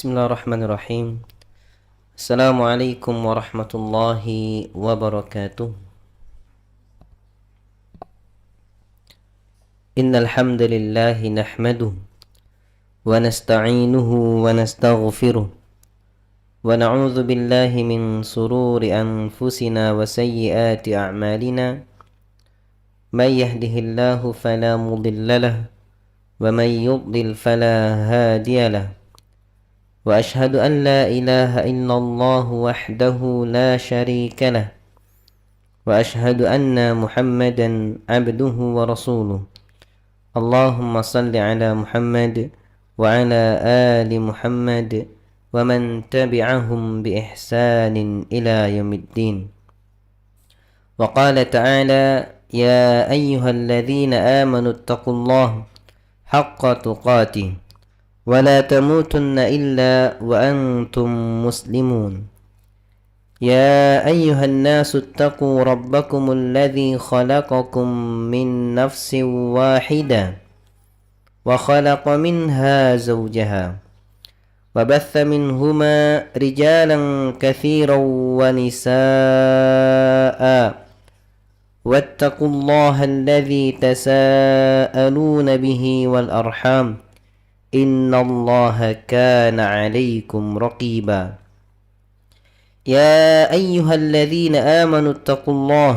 Bismillahirrahmanirrahim. Assalamualaikum warahmatullahi wabarakatuh. Innal hamdalillah nahmaduhu wa nasta'inuhu wa nastaghfiruh wa na'udzu billahi min sururi anfusina wa sayyiati a'malina. May yahdihillahu fala mudilla lahu wa may yudlil fala hadiya lahu. وأشهد أن لا إله إلا الله وحده لا شريك له وأشهد أن محمدا عبده ورسوله. اللهم صل على محمد وعلى آل محمد ومن تبعهم بإحسان إلى يوم الدين. وقال تعالى: يا أيها الذين آمنوا اتقوا الله حق تقاته ولا تموتن إلا وأنتم مسلمون. يا أيها الناس اتقوا ربكم الذي خلقكم من نفس واحدة وخلق منها زوجها وبث منهما رجالا كثيرا ونساء واتقوا الله الذي تساءلون به والأرحام إن الله كان عليكم رقيبا. يا أيها الذين آمنوا اتقوا الله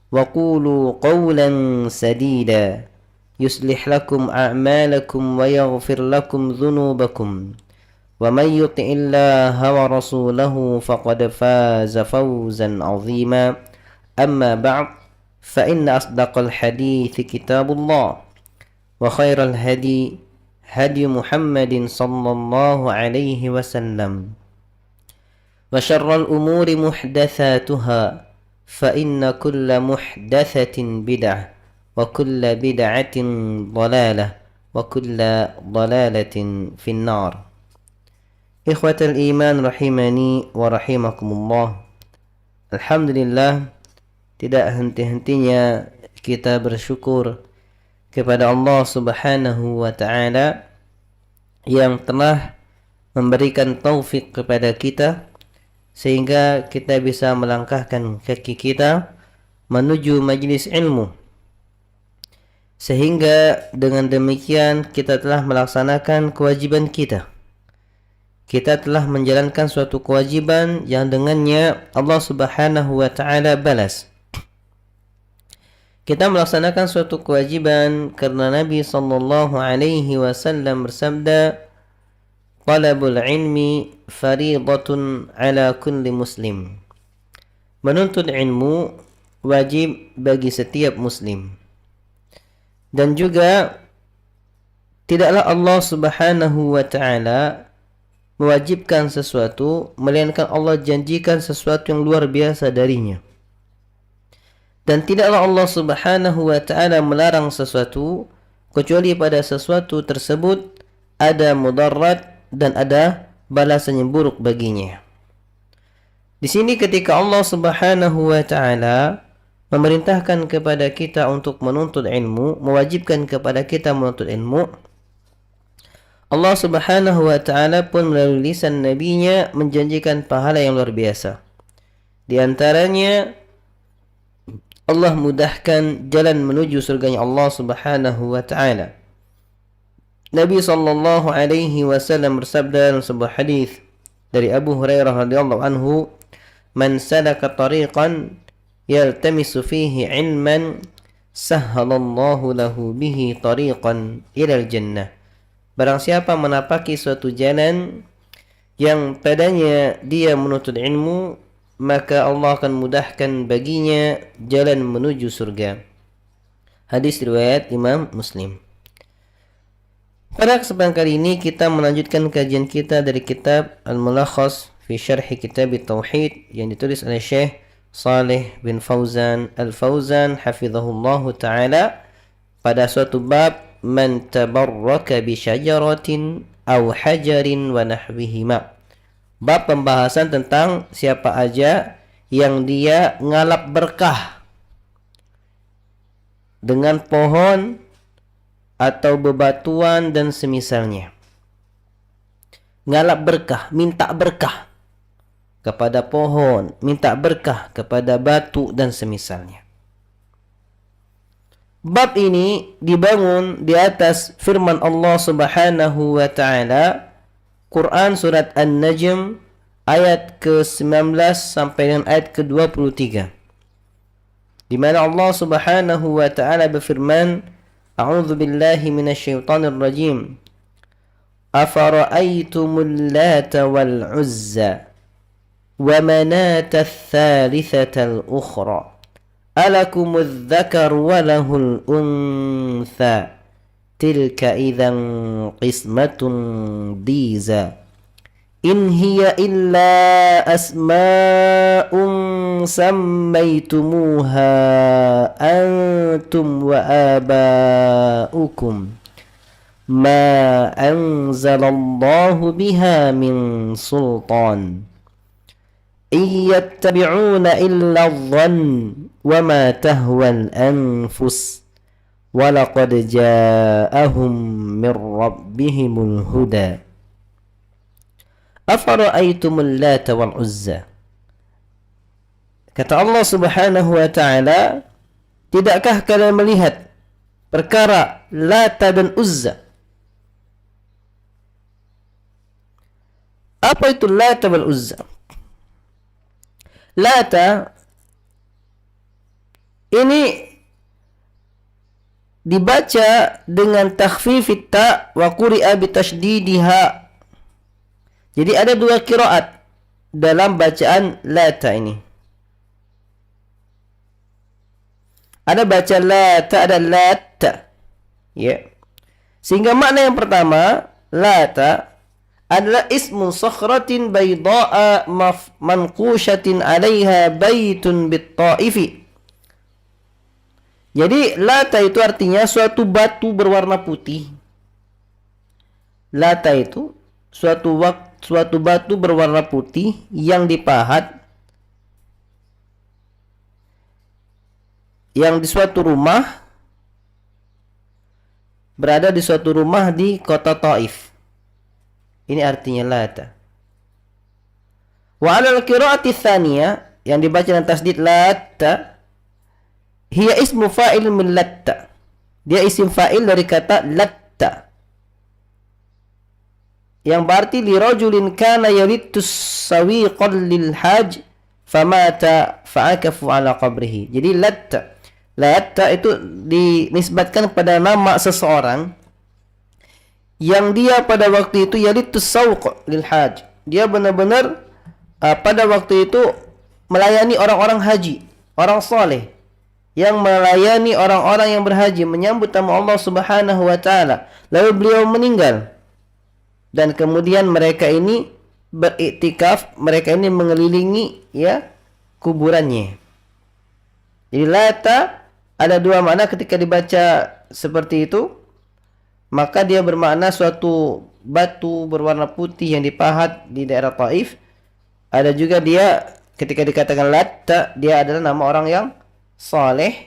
وقولوا قولا سديدا يصلح لكم أعمالكم ويغفر لكم ذنوبكم ومن يطع الله ورسوله فقد فاز فوزا عظيما. أما بعد فإن أصدق الحديث كتاب الله وخير الهدي هدي محمد صلى الله عليه وسلم وشر الأمور محدثاتها فإن كل محدثة بدعة وكل بدعة ضلالة وكل ضلالة في النار. إخوة الإيمان رحمني ورحمكم الله. Alhamdulillah, tidak henti-hentinya kita bersyukur kepada Allah Subhanahu wa Ta'ala yang telah memberikan taufik kepada kita sehingga kita bisa melangkahkan kaki kita menuju majlis ilmu, sehingga dengan demikian kita telah melaksanakan kewajiban kita. Kita telah menjalankan suatu kewajiban yang dengannya Allah Subhanahu wa Ta'ala balas. Kita melaksanakan suatu kewajiban karena Nabi sallallahu alaihi wasallam bersabda, "Talabul ilmi fariidatun ala kulli muslim." Menuntut ilmu wajib bagi setiap muslim. Dan juga tidaklah Allah Subhanahu wa Ta'ala mewajibkan sesuatu melainkan Allah janjikan sesuatu yang luar biasa darinya. Dan tidaklah Allah Subhanahu wa Ta'ala melarang sesuatu kecuali pada sesuatu tersebut ada mudarat dan ada balasan yang buruk baginya. Di sini ketika Allah Subhanahu wa Ta'ala memerintahkan kepada kita untuk menuntut ilmu, mewajibkan kepada kita menuntut ilmu, Allah Subhanahu wa Ta'ala pun melalui lisan nabinya menjanjikan pahala yang luar biasa. Di antaranya Allah mudahkan jalan menuju surganya Allah Subhanahu wa Ta'ala. Nabi sallallahu alaihi wasallam bersabda dalam sebuah hadis dari Abu Hurairah radhiyallahu anhu, "Man salaka tariqan yaltamisu fihi ilman sahhalallahu lahu bihi tariqan ilal jannah." Barang siapa menapaki suatu jalan yang padanya dia menuntut ilmu, maka Allah akan mudahkan baginya jalan menuju surga. Hadis riwayat Imam Muslim. Pada kesempatan kali ini kita melanjutkan kajian kita dari kitab Al-Mulakhas fi Syarhi Kitab Tauhid yang ditulis oleh Syekh Saleh bin Fauzan Al-Fauzan hafizahullahu ta'ala pada suatu bab man tabarraka bi syajaratin aw hajarin wa nahwihima. Bab pembahasan tentang siapa aja yang dia ngalap berkah dengan pohon atau bebatuan dan semisalnya. ngalap berkah, minta berkah kepada pohon, minta berkah kepada batu dan semisalnya. Bab ini dibangun di atas firman Allah Subhanahu wa taala, Quran surat An-Najm ayat ke-19 sampai dengan ayat ke-23. Di mana Allah Subhanahu wa taala berfirman, A'udzu billahi minasyaitonir rajim. Afara'aytumul Lata wal Uzza wa Manata ats-tsalitsata al-ukhra. Alakumudz dzakaru wa lahul untha. Tilka idzan qismatun diza. In hiya illa asma'un sammaytumuha antum wa aba'ukum ma anzalallahu biha min sultan. Iyattabi'una illa adh-dhann wa ma tahwa al-anfus wa laqad ja'ahum min rabbihimul huda. Afara'aytumul Lata wal Uzza. Kata Allah Subhanahu wa taala, tidakkah kalian melihat perkara Lata dan Uzza? Apa itu Lata wal Uzza? Lata ini dibaca dengan takhfifit ta wa quri'a bi tasdidiha. Jadi ada dua qiraat dalam bacaan Lata ini. Ada baca Lata, ada Lata. Ya. Sehingga makna yang pertama, Lata adalah ismu sakhratin bayda'a manqushatin 'alaiha baitun bit-Ta'ifi. Jadi Lata itu artinya suatu batu berwarna putih. Lata itu suatu batu berwarna putih yang dipahat yang di suatu rumah, berada di suatu rumah di kota Taif. Ini artinya Lata. Wa 'alal qira'ati tsaniyah yang dibaca dengan tasdid Lata, hiya ismu fa'il min latta. Dia isim fa'il dari kata latta, yang berarti li rajulin kana yalittu sawiqan lil haj famata fa'akafu ala qabrihi. Jadi latta itu dinisbatkan pada nama seseorang yang dia pada waktu itu yalittu sawq lil haj. Dia benar-benar pada waktu itu melayani orang-orang haji, orang saleh yang melayani orang-orang yang berhaji, menyambut tamu Allah Subhanahu wa taala. Lalu beliau meninggal. Dan kemudian mereka ini beriktikaf, mereka ini mengelilingi kuburannya. Jadi Lata ada dua makna ketika dibaca seperti itu, maka dia bermakna suatu batu berwarna putih yang dipahat di daerah Taif. Ada juga dia ketika dikatakan Lata, dia adalah nama orang yang saleh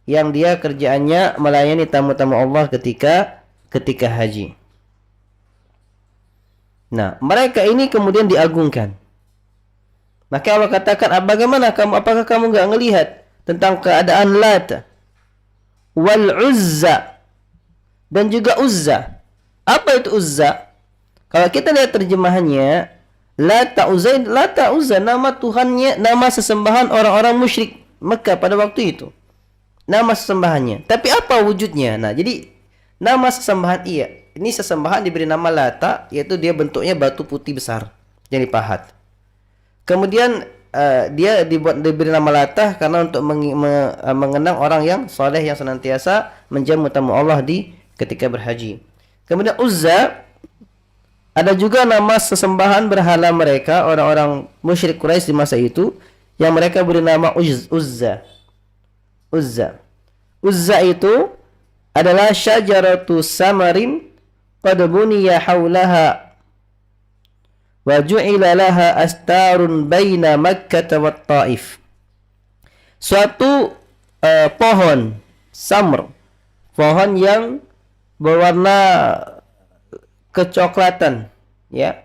yang dia kerjaannya melayani tamu-tamu Allah ketika haji. Nah, mereka ini kemudian diagungkan. Maka Allah katakan, bagaimana kamu? Apakah kamu enggak ngelihat tentang keadaan Lata wal Uzza dan juga Uzza? Apa itu Uzza? Kalau kita lihat terjemahannya, Lata Uzza nama Tuhannya, nama sesembahan orang-orang musyrik Mekah pada waktu itu. Nama sesembahannya. Tapi apa wujudnya? Nah, jadi nama sesembahan ini sesembahan diberi nama Lata, yaitu dia bentuknya batu putih besar yang dipahat. Kemudian dia diberi nama Lata karena untuk mengenang orang yang soleh yang senantiasa menjamu tamu Allah ketika berhaji. Kemudian Uzza ada juga nama sesembahan berhala mereka, orang-orang musyrik Quraisy di masa itu, yang mereka beri nama Uzza. Uzza itu adalah syajaratu samarin qad buniya haulaha wa ju'ila laha astarun baina Makkah wa Taif. Suatu pohon samr, pohon yang berwarna kecoklatan, ya,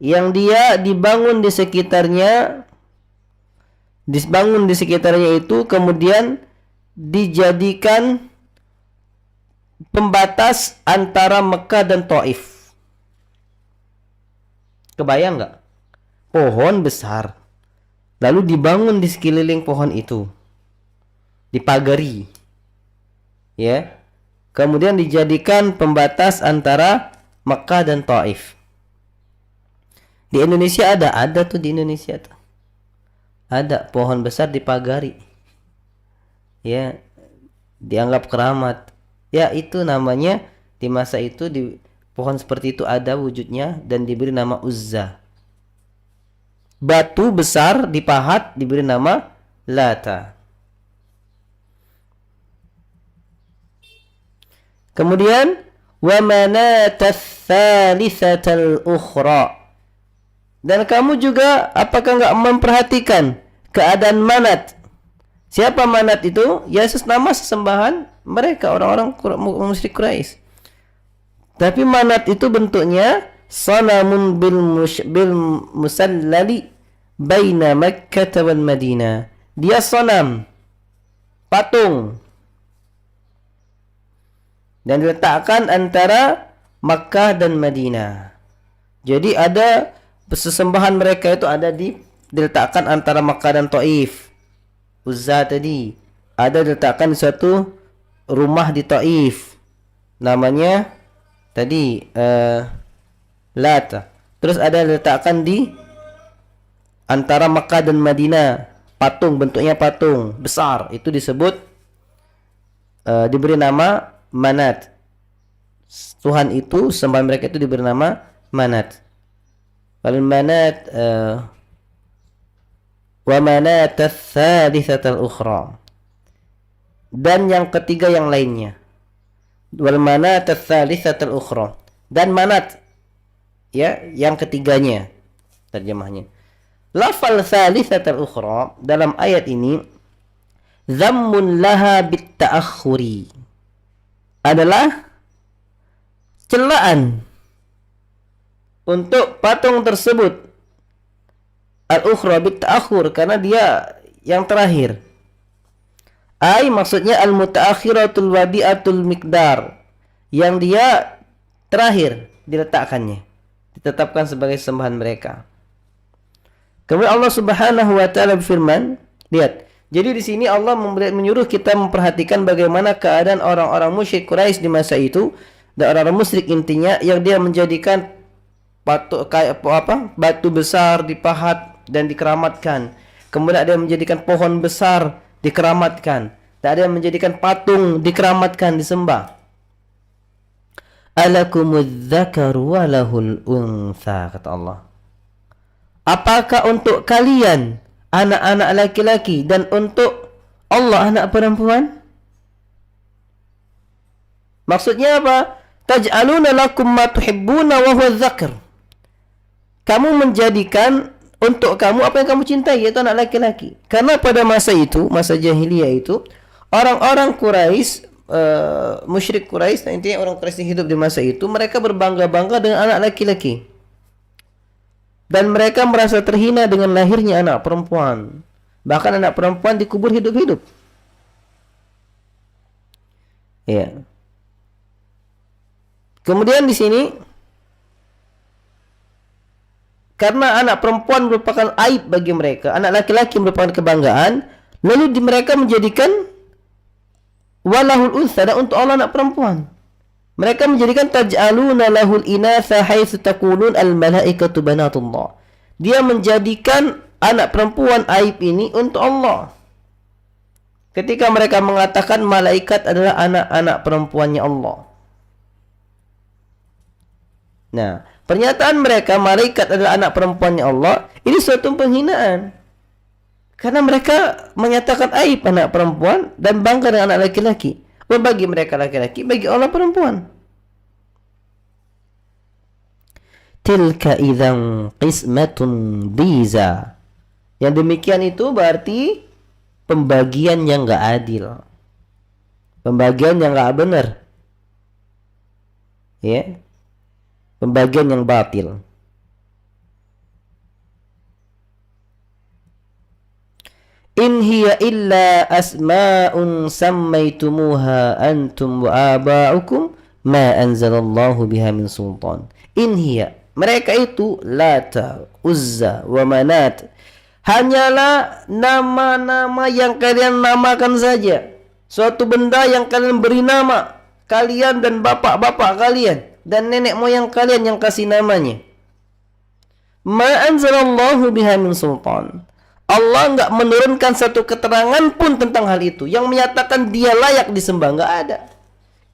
yang dia dibangun di sekitarnya itu kemudian dijadikan pembatas antara Mekah dan Taif. Kebayang nggak? Pohon besar, lalu dibangun di sekeliling pohon itu, dipagari, ya. Kemudian dijadikan pembatas antara Mekah dan Taif. Di Indonesia ada tuh di Indonesia tuh. Ada pohon besar dipagari. Ya, dianggap keramat. Ya, itu namanya di masa itu di pohon seperti itu ada wujudnya dan diberi nama Uzza. Batu besar dipahat diberi nama Lata. Kemudian wa manatats tsalitsatal ukhra. Dan kamu juga apakah enggak memperhatikan keadaan Manat? Siapa Manat itu? Ya nama sesembahan mereka orang-orang musyrik Quraisy. Tapi Manat itu bentuknya sanamun bil musallali baina Makkah wal Madinah. Dia sanam, patung, dan diletakkan antara Makkah dan Madinah. Jadi ada sesembahan mereka itu ada diletakkan antara Makkah dan Taif. Uzza tadi ada diletakkan di suatu rumah di Taif. Namanya tadi Lata. Terus ada diletakkan di antara Makkah dan Madinah. Patung, bentuknya patung besar. Itu disebut diberi nama Manat. Tuhan itu, sembahan mereka itu diberi nama Manat. Wal manat wa manat ats-tsalitsata al-ukhra. Dan yang ketiga yang lainnya. Wal manat ats-tsalitsata al-ukhra. Dan Manat, ya, yang ketiganya. Terjemahnya. Lafal tsalitsatal ukhra dalam ayat ini zammun laha bit-ta'akhuri. Adalah celaan untuk patung tersebut al-ukhra bit-ta'akhur, karena dia yang terakhir. Maksudnya al-muta'akhiratul wadi'atul miqdar, yang dia terakhir diletakkannya, ditetapkan sebagai sembahan mereka. Kemudian Allah Subhanahu wa taala berfirman, lihat. Jadi di sini Allah menyuruh kita memperhatikan bagaimana keadaan orang-orang musyrik Quraisy di masa itu, dan orang-orang musyrik intinya yang dia menjadikan batu besar dipahat dan dikeramatkan. Kemudian ada yang menjadikan pohon besar dikeramatkan, dan ada yang menjadikan patung dikeramatkan, disembah. Alakumudz dzakaru wa lahul untha, kata Allah. Apakah untuk kalian anak-anak laki-laki dan untuk Allah anak perempuan? Maksudnya apa? Taj'aluna lakum ma tuhibbuna wa huwa dzakar. Kamu menjadikan untuk kamu apa yang kamu cintai, yaitu anak laki-laki. Karena pada masa itu, masa jahiliyah itu, orang-orang Quraisy, musyrik Quraisy, intinya orang Quraisy yang hidup di masa itu, mereka berbangga-bangga dengan anak laki-laki. Dan mereka merasa terhina dengan lahirnya anak perempuan. Bahkan anak perempuan dikubur hidup-hidup. Ya. Kemudian di sini, karena anak perempuan merupakan aib bagi mereka, anak laki-laki merupakan kebanggaan, lalu mereka menjadikan walahul untha, dan untuk Allah anak perempuan. Mereka menjadikan taj'aluna lahul inatha haitsu taqulun al malaikatu banatullah. Dia menjadikan anak perempuan aib ini untuk Allah. Ketika mereka mengatakan malaikat adalah anak-anak perempuannya Allah. Nah, pernyataan mereka malaikat adalah anak perempuannya Allah, ini suatu penghinaan. Karena mereka menyatakan aib anak perempuan dan bangga dengan anak laki-laki. Bagi mereka laki-laki, bagi Allah perempuan. Tilka idzan qismatun diza. Yang demikian itu berarti pembagian yang enggak adil. Pembagian yang enggak benar. Ya. pembagian yang batil. In hiya illa asma'un sammaytumuha antum wa aba'ukum ma anzalallahu biha min sultan. In hiya, mereka itu Lata, Uzza, wa Manat, hanyalah nama-nama yang kalian namakan saja. Suatu benda yang kalian beri nama, kalian dan bapak-bapak kalian dan nenek moyang kalian yang kasih namanya. Ma anzalallahu biha min sultan. Allah enggak menurunkan satu keterangan pun tentang hal itu yang menyatakan dia layak disembah, enggak ada.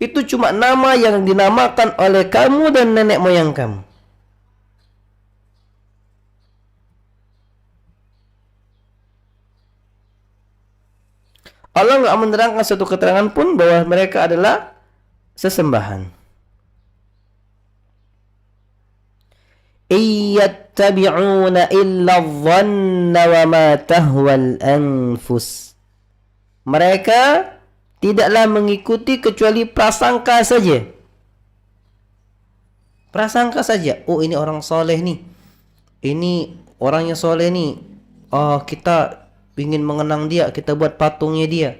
Itu cuma nama yang dinamakan oleh kamu dan nenek moyang kamu. Allah enggak menerangkan satu keterangan pun bahwa mereka adalah sesembahan. Iyattabi'una illa dhanna wa ma tahwal anfus. Mereka tidaklah mengikuti kecuali prasangka saja. Prasangka saja. Oh, ini orang soleh nih. Ini orangnya soleh nih. Oh, kita ingin mengenang dia, kita buat patungnya dia.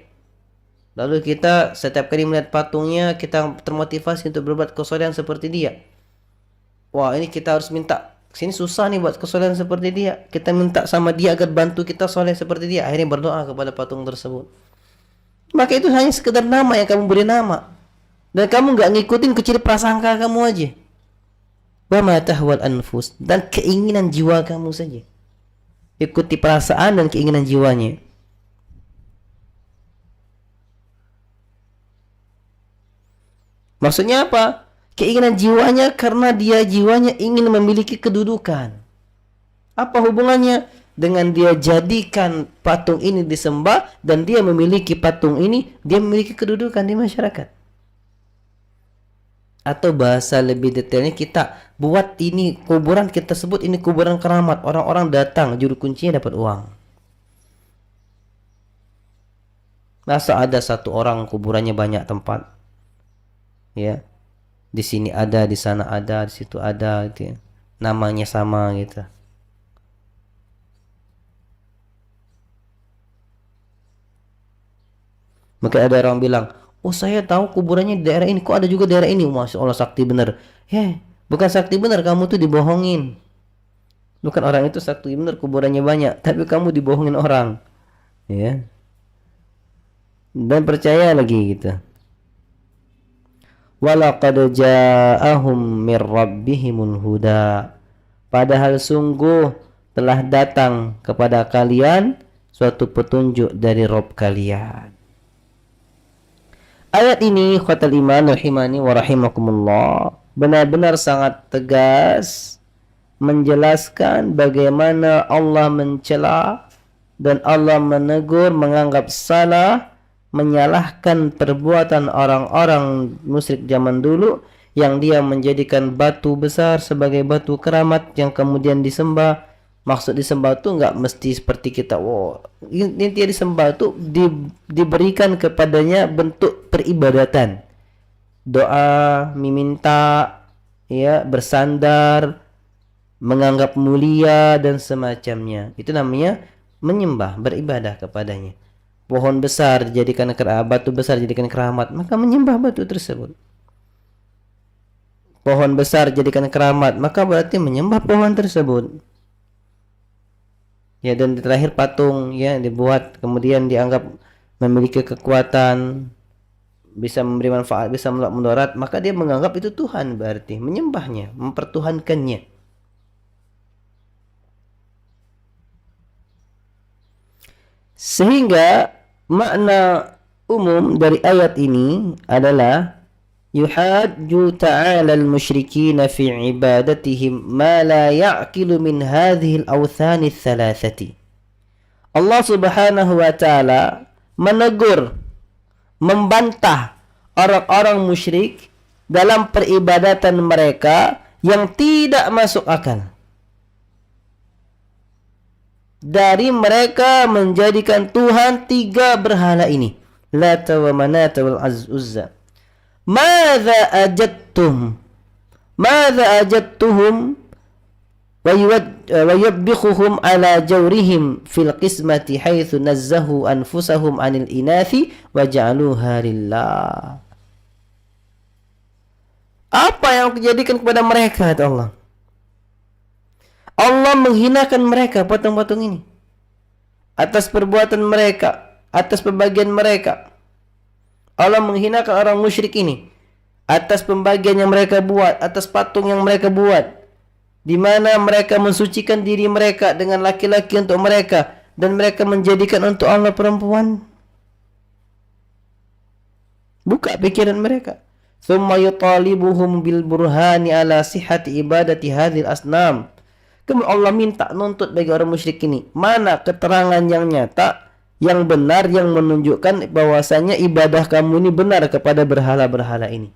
Lalu kita setiap kali melihat patungnya, kita termotivasi untuk berbuat kesolehan seperti dia. Wah, ini kita harus minta. Sini susah nih buat kesolehan seperti dia. Kita minta sama dia agar bantu kita soleh seperti dia. Akhirnya berdoa kepada patung tersebut. Maka itu hanya sekedar nama yang kamu beri nama. Dan kamu nggak ngikutin kecuali prasangka kamu aja. Wa ma tahwal anfus, dan keinginan jiwa kamu saja. Ikuti perasaan dan keinginan jiwanya. Maksudnya apa? Keinginan jiwanya karena dia jiwanya ingin memiliki kedudukan. Apa hubungannya dengan dia jadikan patung ini disembah dan dia memiliki patung ini, dia memiliki kedudukan di masyarakat? Atau bahasa lebih detailnya, kita buat ini kuburan, kita sebut ini kuburan keramat. Orang-orang datang, juru kuncinya dapat uang. Masa ada satu orang kuburannya banyak tempat? Ya. Di sini ada, di sana ada, di situ ada gitu ya. Namanya sama gitu. Maka ada orang bilang, oh saya tahu kuburannya di daerah ini, kok ada juga daerah ini? Masya Allah, sakti benar. Bukan sakti benar, kamu tuh dibohongin. Bukan orang itu sakti benar, kuburannya banyak, tapi kamu dibohongin orang. Ya. Dan percaya lagi gitu. Walaqad ja'ahum mir rabbihimul huda. Padahal sungguh telah datang kepada kalian suatu petunjuk dari Rabb kalian. Ayat ini khatul iman rahimani wa rahimakumullah benar-benar sangat tegas menjelaskan bagaimana Allah mencela dan Allah menegur, menganggap salah, menyalahkan perbuatan orang-orang musyrik zaman dulu yang dia menjadikan batu besar sebagai batu keramat yang kemudian disembah. Maksud disembah itu enggak mesti seperti kita, intinya disembah itu diberikan kepadanya bentuk peribadatan, doa, meminta, ya, bersandar, menganggap mulia dan semacamnya. Itu namanya menyembah, beribadah kepadanya. Pohon besar dijadikan keramat, batu besar dijadikan keramat, maka menyembah batu tersebut. Pohon besar dijadikan keramat, maka berarti menyembah pohon tersebut. Ya, dan terakhir patung ya dibuat kemudian dianggap memiliki kekuatan, bisa memberi manfaat, bisa menolak mudarat, maka dia menganggap itu Tuhan, berarti menyembahnya, mempertuhankannya. Sehingga makna umum dari ayat ini adalah yuhajju ta'ala al-musyrikin fi ibadatihim ma la ya'qilu min hadhihi al-awthan ats-thalathati. Allah Subhanahu wa taala menegur, membantah orang-orang musyrik dalam peribadatan mereka yang tidak masuk akal. Dari mereka menjadikan Tuhan tiga berhala ini, Lata wa Manata wal Uzza. Madza ajadtum? madza ajadtuhum wa yubbikhuhum ala jawrihim fil qismati haitsu nazzahu anfusahum anil inathi wa ja'aluha lillah. Apa yang kejadikan kepada mereka, kata Allah? Allah menghinakan mereka, patung-patung ini, atas perbuatan mereka, atas pembagian mereka. Allah menghinakan orang musyrik ini atas pembagian yang mereka buat, atas patung yang mereka buat, di mana mereka mensucikan diri mereka dengan laki-laki untuk mereka, dan mereka menjadikan untuk Allah perempuan. Buka pikiran mereka. Thumma yutalibuhum bil burhani ala sihhati ibadati hadhil asnam. Kemudian Allah minta nuntut bagi orang musyrik ini, mana keterangan yang nyata, yang benar, yang menunjukkan bahwasanya ibadah kamu ini benar kepada berhala-berhala ini.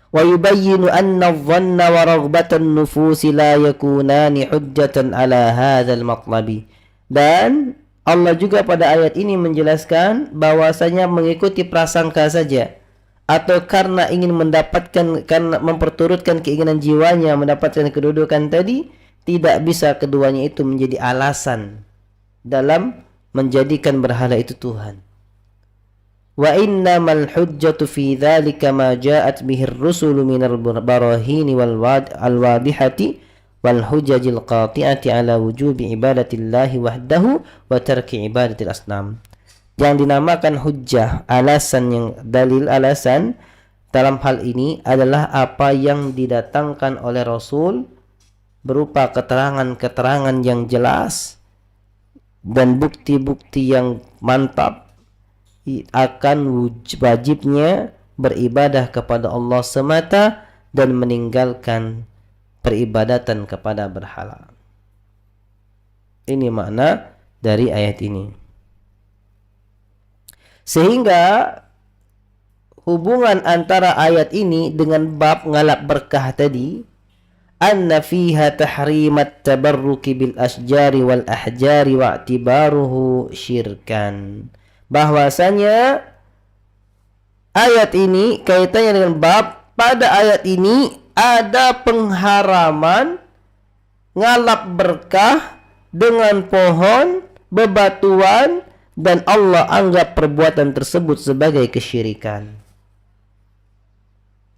Wa yubayyinu anna adh-dhanna wa raghbatan nufusi la yakunani hujjatan ala hadzal matlabi. Dan Allah juga pada ayat ini menjelaskan bahwasanya mengikuti prasangka saja, atau karena ingin mendapatkan, karena memperturutkan keinginan jiwanya mendapatkan kedudukan tadi, tidak bisa keduanya itu menjadi alasan dalam menjadikan berhala itu Tuhan. Wa innamal hujjatu fi dzalika ma ja'at bihi ar-rusulu minal barahini wal wadihati wal hujajil qati'ati ala wujubi ibadatillahi wahdahu wa tarki ibadatil asnam. Yang dinamakan hujjah, alasan, yang dalil alasan dalam hal ini adalah apa yang didatangkan oleh Rasul berupa keterangan-keterangan yang jelas dan bukti-bukti yang mantap akan wajibnya beribadah kepada Allah semata dan meninggalkan peribadatan kepada berhala. Ini makna dari ayat ini. Sehingga hubungan antara ayat ini dengan bab ngalap berkah tadi, anna fiha tahrimat tabarruki bil asjari wal ahjari wa i'tibaruhu syirkan. Bahwasanya ayat ini kaitannya dengan bab, pada ayat ini ada pengharaman ngalap berkah dengan pohon, bebatuan, dan Allah anggap perbuatan tersebut sebagai kesyirikan.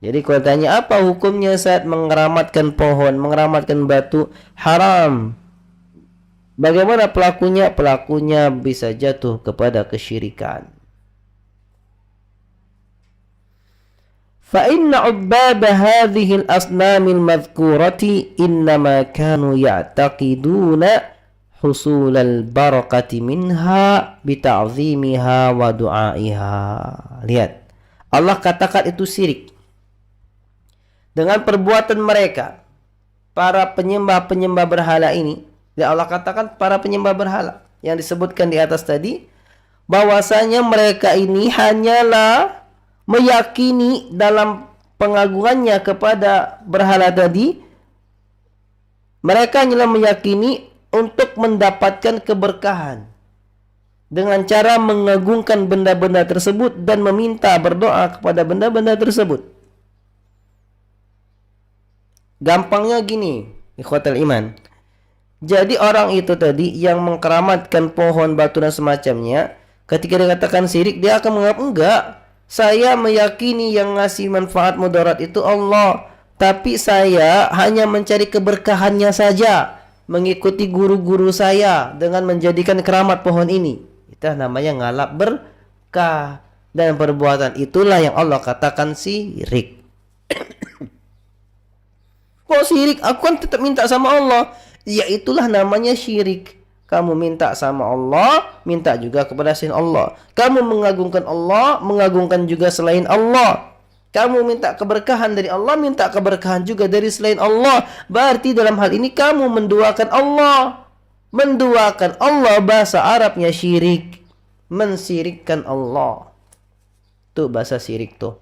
Jadi kalau tanya apa hukumnya saat mengeramatkan pohon, mengeramatkan batu, haram. Bagaimana pelakunya? Pelakunya bisa jatuh kepada kesyirikan. Fa inna ubbaba hadhihi al-asnam al-madhkurati innama kanu ya'taqiduna husul al-barakati minha bita'zimiha wa du'aiha. Lihat, Allah katakan itu syirik dengan perbuatan mereka, para penyembah-penyembah berhala ini. Dan Allah katakan para penyembah berhala yang disebutkan di atas tadi, bahwasanya mereka ini hanyalah meyakini dalam pengagungannya kepada berhala tadi, mereka hanyalah meyakini untuk mendapatkan keberkahan dengan cara mengagungkan benda-benda tersebut dan meminta berdoa kepada benda-benda tersebut. Gampangnya gini, ikhwatal iman. Jadi orang itu tadi yang mengkeramatkan pohon, batu dan semacamnya, ketika dikatakan syirik, dia akan menganggap enggak, saya meyakini yang ngasih manfaat mudarat itu Allah, tapi saya hanya mencari keberkahannya saja, mengikuti guru-guru saya dengan menjadikan keramat pohon ini. Itu namanya ngalap berkah, dan perbuatan itulah yang Allah katakan syirik. Kok syirik? Aku kan tetap minta sama Allah. Ya itulah namanya syirik. Kamu minta sama Allah, minta juga kepada selain Allah. Kamu mengagungkan Allah, mengagungkan juga selain Allah. Kamu minta keberkahan dari Allah, minta keberkahan juga dari selain Allah. Berarti dalam hal ini kamu menduakan Allah. Menduakan Allah bahasa Arabnya syirik. Mensyirikkan Allah. Itu bahasa syirik tuh.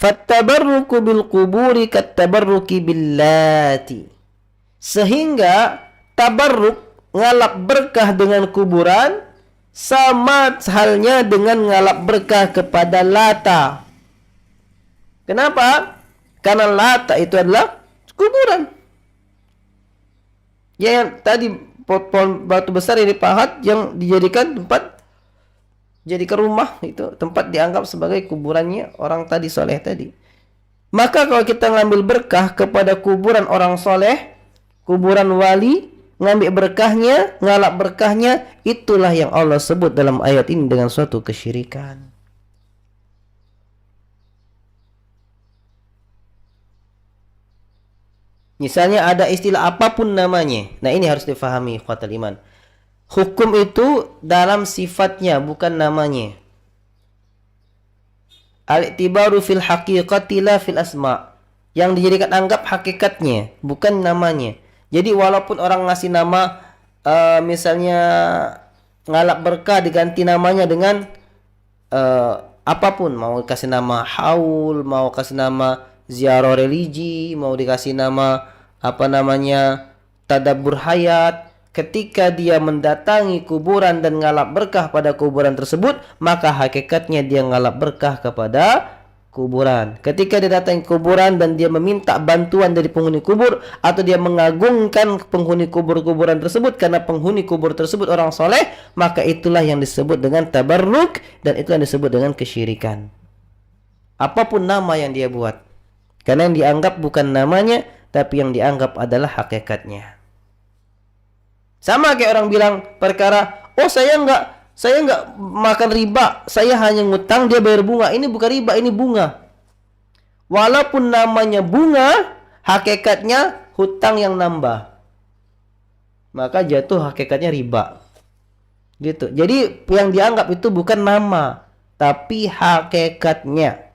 Fattabarruku bil quburi kattabarruki billati. Sehingga tabarruk, ngalap berkah dengan kuburan, sama halnya dengan ngalap berkah kepada Lata. Kenapa? Karena Lata itu adalah kuburan. Ya, yang tadi pohon batu besar yang dipahat yang dijadikan tempat, jadikan rumah, itu tempat dianggap sebagai kuburannya orang tadi soleh tadi. Maka kalau kita ngambil berkah kepada kuburan orang soleh, kuburan wali, ngambil berkahnya, ngalap berkahnya, itulah yang Allah sebut dalam ayat ini dengan suatu kesyirikan. Misalnya ada istilah apapun namanya. Nah, ini harus difahami ikhwatal iman. Hukum itu dalam sifatnya, bukan namanya. Al-i'tibaru fil haqiqati la fil asma. Yang dijadikan anggap hakikatnya, bukan namanya. Jadi walaupun orang ngasih nama misalnya ngalap berkah diganti namanya dengan apapun, mau kasih nama haul, mau kasih nama ziarah religi, mau dikasih nama apa namanya tadabbur hayat, ketika dia mendatangi kuburan dan ngalap berkah pada kuburan tersebut, maka hakikatnya dia ngalap berkah kepada kuburan. Ketika dia datang ke kuburan dan dia meminta bantuan dari penghuni kubur, atau dia mengagungkan penghuni kuburan tersebut karena penghuni kubur tersebut orang soleh, maka itulah yang disebut dengan tabarruk, dan itu yang disebut dengan kesyirikan. Apapun nama yang dia buat, karena yang dianggap bukan namanya, tapi yang dianggap adalah hakikatnya. Sama kayak orang bilang perkara, oh saya enggak makan riba, saya hanya ngutang, dia bayar bunga. Ini bukan riba, ini bunga. Walaupun namanya bunga, hakikatnya hutang yang nambah, maka jatuh hakikatnya riba. Gitu. Jadi yang dianggap itu bukan nama, tapi hakikatnya.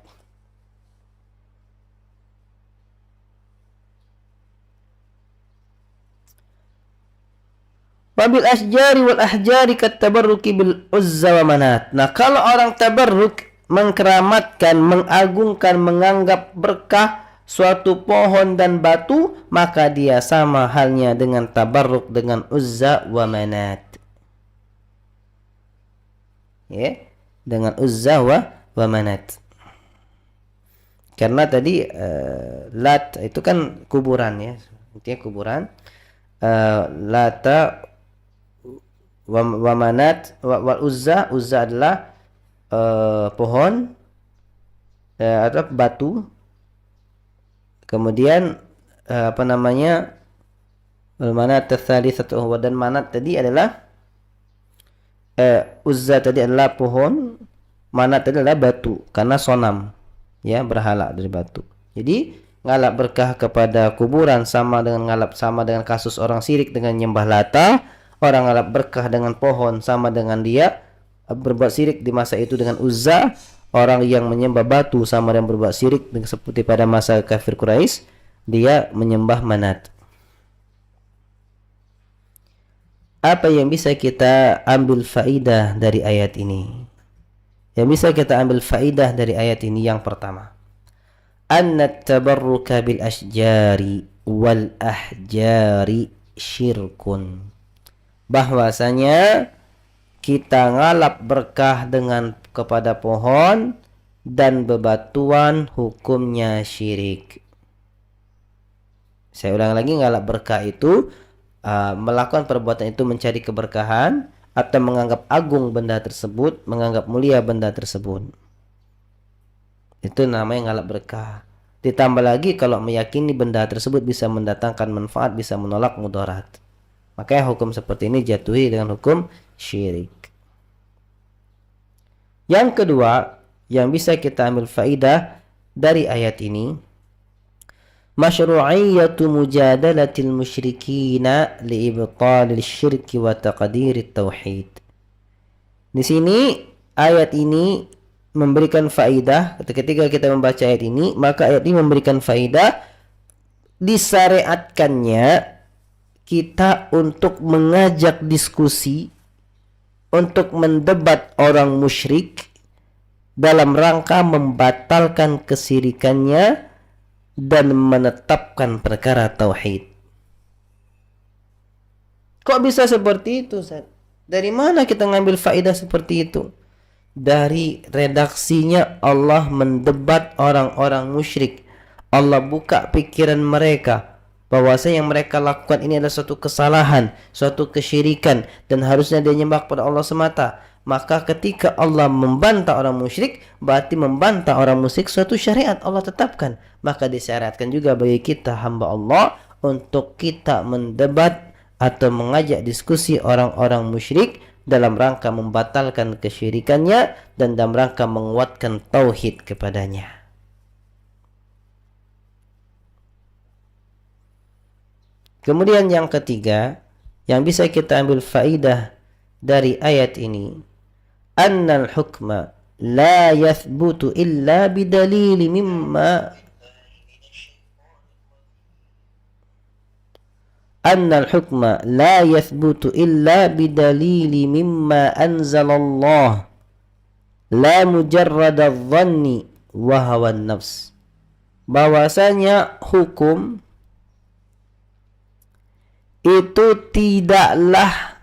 Wabil asjari wal ahjari kat tabarruki bil uzza wa manat. Nah, kalau orang tabarruk, mengkeramatkan, mengagungkan, menganggap berkah suatu pohon dan batu, maka dia sama halnya dengan tabarruk dengan uzza wa manat. Ya, dengan uzza wa manat. Karena tadi Lat itu kan kuburan ya, intinya kuburan. Lata wa manat wal uzza adalah pohon atau batu. Kemudian apa namanya, wal manat tsalitsatu, dan manat tadi adalah uzza tadi adalah pohon, manat tadi adalah batu karena sonam, ya, berhala dari batu. Jadi ngalap berkah kepada kuburan sama dengan kasus orang syirik dengan nyembah Lata. Orang ngalap berkah dengan pohon sama dengan dia berbuat syirik di masa itu dengan Uzza. Orang yang menyembah batu sama dengan berbuat syirik seperti pada masa kafir Quraisy, dia menyembah Manat. Apa yang bisa kita ambil faidah dari ayat ini? Yang bisa kita ambil faidah dari ayat ini, yang pertama, anna tabarruka bil asjari wal ahjari syirkun. Bahwasanya kita ngalap berkah dengan kepada pohon dan bebatuan hukumnya syirik. Saya ulang lagi, ngalap berkah itu melakukan perbuatan itu mencari keberkahan atau menganggap agung benda tersebut, menganggap mulia benda tersebut. Itu namanya ngalap berkah. Ditambah lagi kalau meyakini benda tersebut bisa mendatangkan manfaat, bisa menolak mudarat. Makanya hukum seperti ini jatuhi dengan hukum syirik. Yang kedua, yang bisa kita ambil faidah dari ayat ini, masyru'iyyatu mujadalatil musyrikina liibtalil syirki wa taqdirit tauhid. Di sini ayat ini memberikan faidah. Ketika kita membaca ayat ini, maka ayat ini memberikan faidah disyariatkannya kita untuk mengajak diskusi, untuk mendebat orang musyrik dalam rangka membatalkan kesyirikannya dan menetapkan perkara tauhid. Kok bisa seperti itu, Ustaz? Dari mana kita ngambil faedah seperti itu? Dari redaksinya Allah mendebat orang-orang musyrik. Allah buka pikiran mereka bahwasanya yang mereka lakukan ini adalah suatu kesalahan, suatu kesyirikan, dan harusnya dia nyembah kepada Allah semata. Maka ketika Allah membantah orang musyrik, berarti membantah orang musyrik suatu syariat Allah tetapkan. Maka disyariatkan juga bagi kita hamba Allah untuk kita mendebat atau mengajak diskusi orang-orang musyrik dalam rangka membatalkan kesyirikannya dan dalam rangka menguatkan tauhid kepadanya. Kemudian yang ketiga, yang bisa kita ambil faidah dari ayat ini, annal hukma la yathbutu illa bidalili mimma annal hukma la yathbutu illa bidalili mimma anzalallah la mujarrada dhanni wa hawan nafs. Bahwasanya hukum itu tidaklah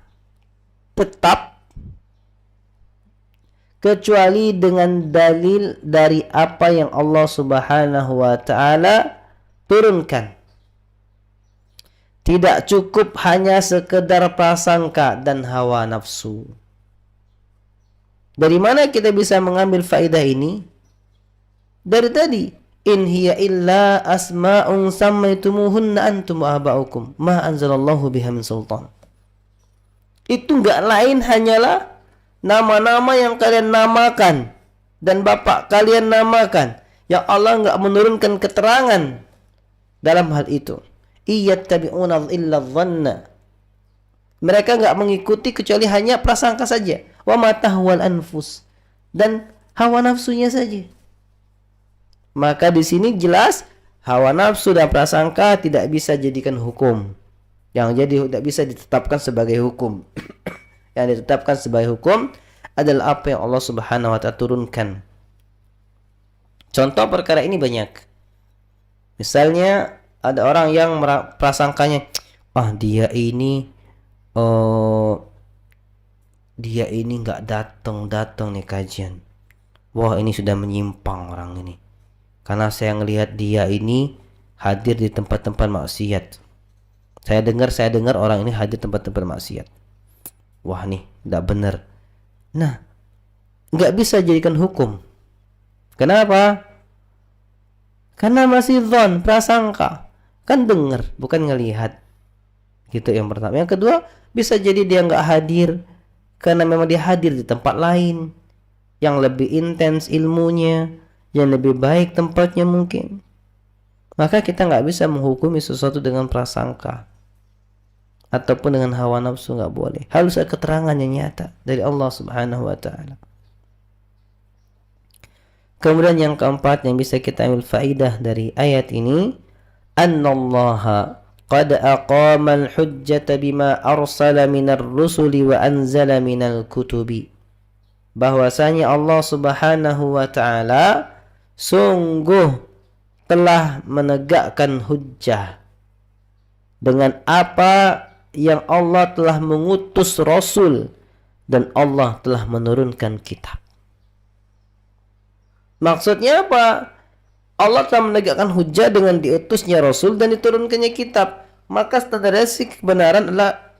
tetap kecuali dengan dalil dari apa yang Allah Subhanahu wa taala turunkan. Tidak cukup hanya sekedar prasangka dan hawa nafsu. Dari mana kita bisa mengambil faedah ini? Dari tadi, in hiya illa asma'un sammaitumuhunna antum wa aba'ukum ma anzalallahu biha min sultan. Itu enggak lain hanyalah nama-nama yang kalian namakan dan bapak kalian namakan, yang Allah enggak menurunkan keterangan dalam hal itu. Iyattabi'una illa dhanna. Mereka enggak mengikuti kecuali hanya prasangka saja. Wa ma tahwal anfus, dan hawa nafsunya saja. Maka di sini jelas hawa nafsu dan prasangka tidak bisa jadikan hukum. Yang jadi tidak bisa ditetapkan sebagai hukum. Yang ditetapkan sebagai hukum adalah apa yang Allah Subhanahu wa taala turunkan. Contoh perkara ini banyak. Misalnya ada orang yang prasangkanya, dia ini nggak datang nih kajian. Wah, ini sudah menyimpang orang ini. Karena saya ngelihat dia ini hadir di tempat-tempat maksiat. Saya dengar orang ini hadir di tempat-tempat maksiat. Wah, nih tidak benar. Nah, nggak bisa jadikan hukum. Kenapa? Karena masih dhon, prasangka. Kan dengar, bukan ngelihat. Gitu yang pertama. Yang kedua, bisa jadi dia nggak hadir karena memang dia hadir di tempat lain yang lebih intens ilmunya, yang lebih baik tempatnya mungkin. Maka kita nggak bisa menghukumi sesuatu dengan prasangka ataupun dengan hawa nafsu, nggak boleh. Harus ada keterangan yang nyata dari Allah Subhanahu wa taala. Kemudian yang keempat yang bisa kita ambil faidah dari ayat ini, annallaha qad aqama al-hujjata bima arsala minar rusuli wa anzala minal kutubi. Bahwasanya Allah Subhanahu wa taala sungguh telah menegakkan hujjah dengan apa yang Allah telah mengutus Rasul dan Allah telah menurunkan kitab. Maksudnya apa? Allah telah menegakkan hujjah dengan diutusnya Rasul dan diturunkannya kitab. Maka standarisasi kebenaran adalah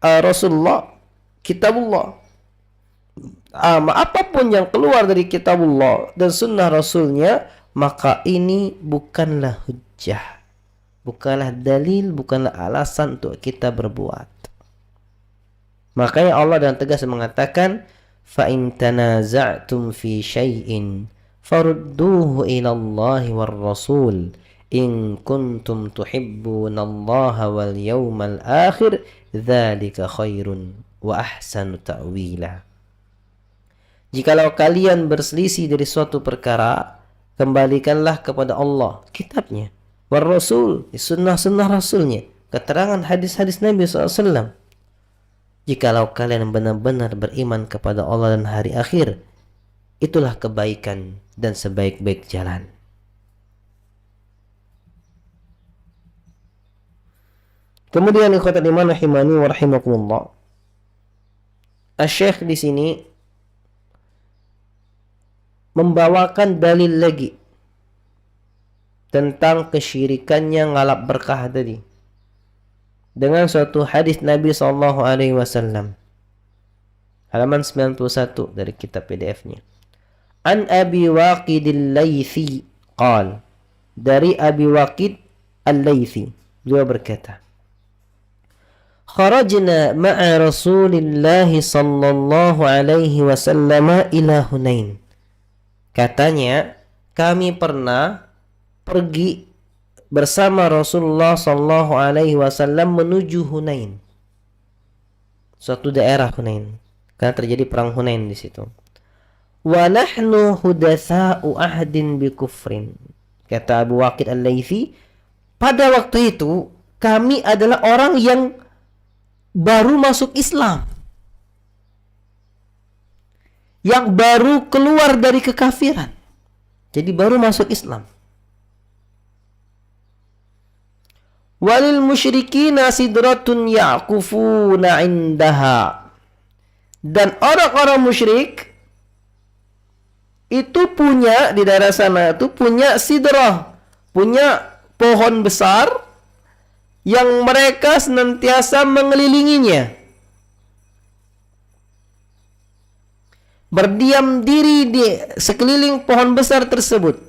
Rasulullah, kitabullah. Apapun yang keluar dari kitabullah dan sunnah Rasulnya, maka ini bukanlah hujjah, bukanlah dalil, bukanlah alasan untuk kita berbuat. Makanya Allah dengan tegas mengatakan, fa in tanaza'tum fi syai'in farudduhu ila Allah war Rasul in kuntum tuhibbunallaha wal yawmal akhir dzalika khairun wa ahsanu ta'wila. Jikalau kalian berselisih dari suatu perkara, kembalikanlah kepada Allah, kitabnya, war Rasul, sunnah-sunnah Rasulnya, keterangan hadis-hadis Nabi SAW. Jikalau kalian benar-benar beriman kepada Allah dan hari akhir, itulah kebaikan dan sebaik-baik jalan. Kemudian ikhwatal iman rahimani wa rahimakumullah, Asy-Syaikh di sini membawakan dalil lagi tentang kesyirikannya ngalap berkah tadi dengan suatu hadis Nabi sallallahu alaihi wasallam. Halaman 91 dari kitab PDF-nya. An Abi Waqid al-Laythi qal, dari Abi Waqid al-Laythi, beliau berkata, kharajna ma'a Rasulillah sallallahu alaihi wasallam ila Hunain. Katanya, kami pernah pergi bersama Rasulullah sallallahu alaihi wasallam menuju Hunain. Suatu daerah Hunain. Karena terjadi perang Hunain di situ. Wa nahnu hudatsa'u ahdin bi kufrin. Kata Abu Waqid al-Laythi, pada waktu itu kami adalah orang yang baru masuk Islam. Yang baru keluar dari kekafiran. Jadi baru masuk Islam. Walil musyrikina sidratun ya'kufuna indaha. Dan orang-orang musyrik itu punya di daerah sana itu punya sidrah, punya pohon besar yang mereka senantiasa mengelilinginya. Berdiam diri di sekeliling pohon besar tersebut.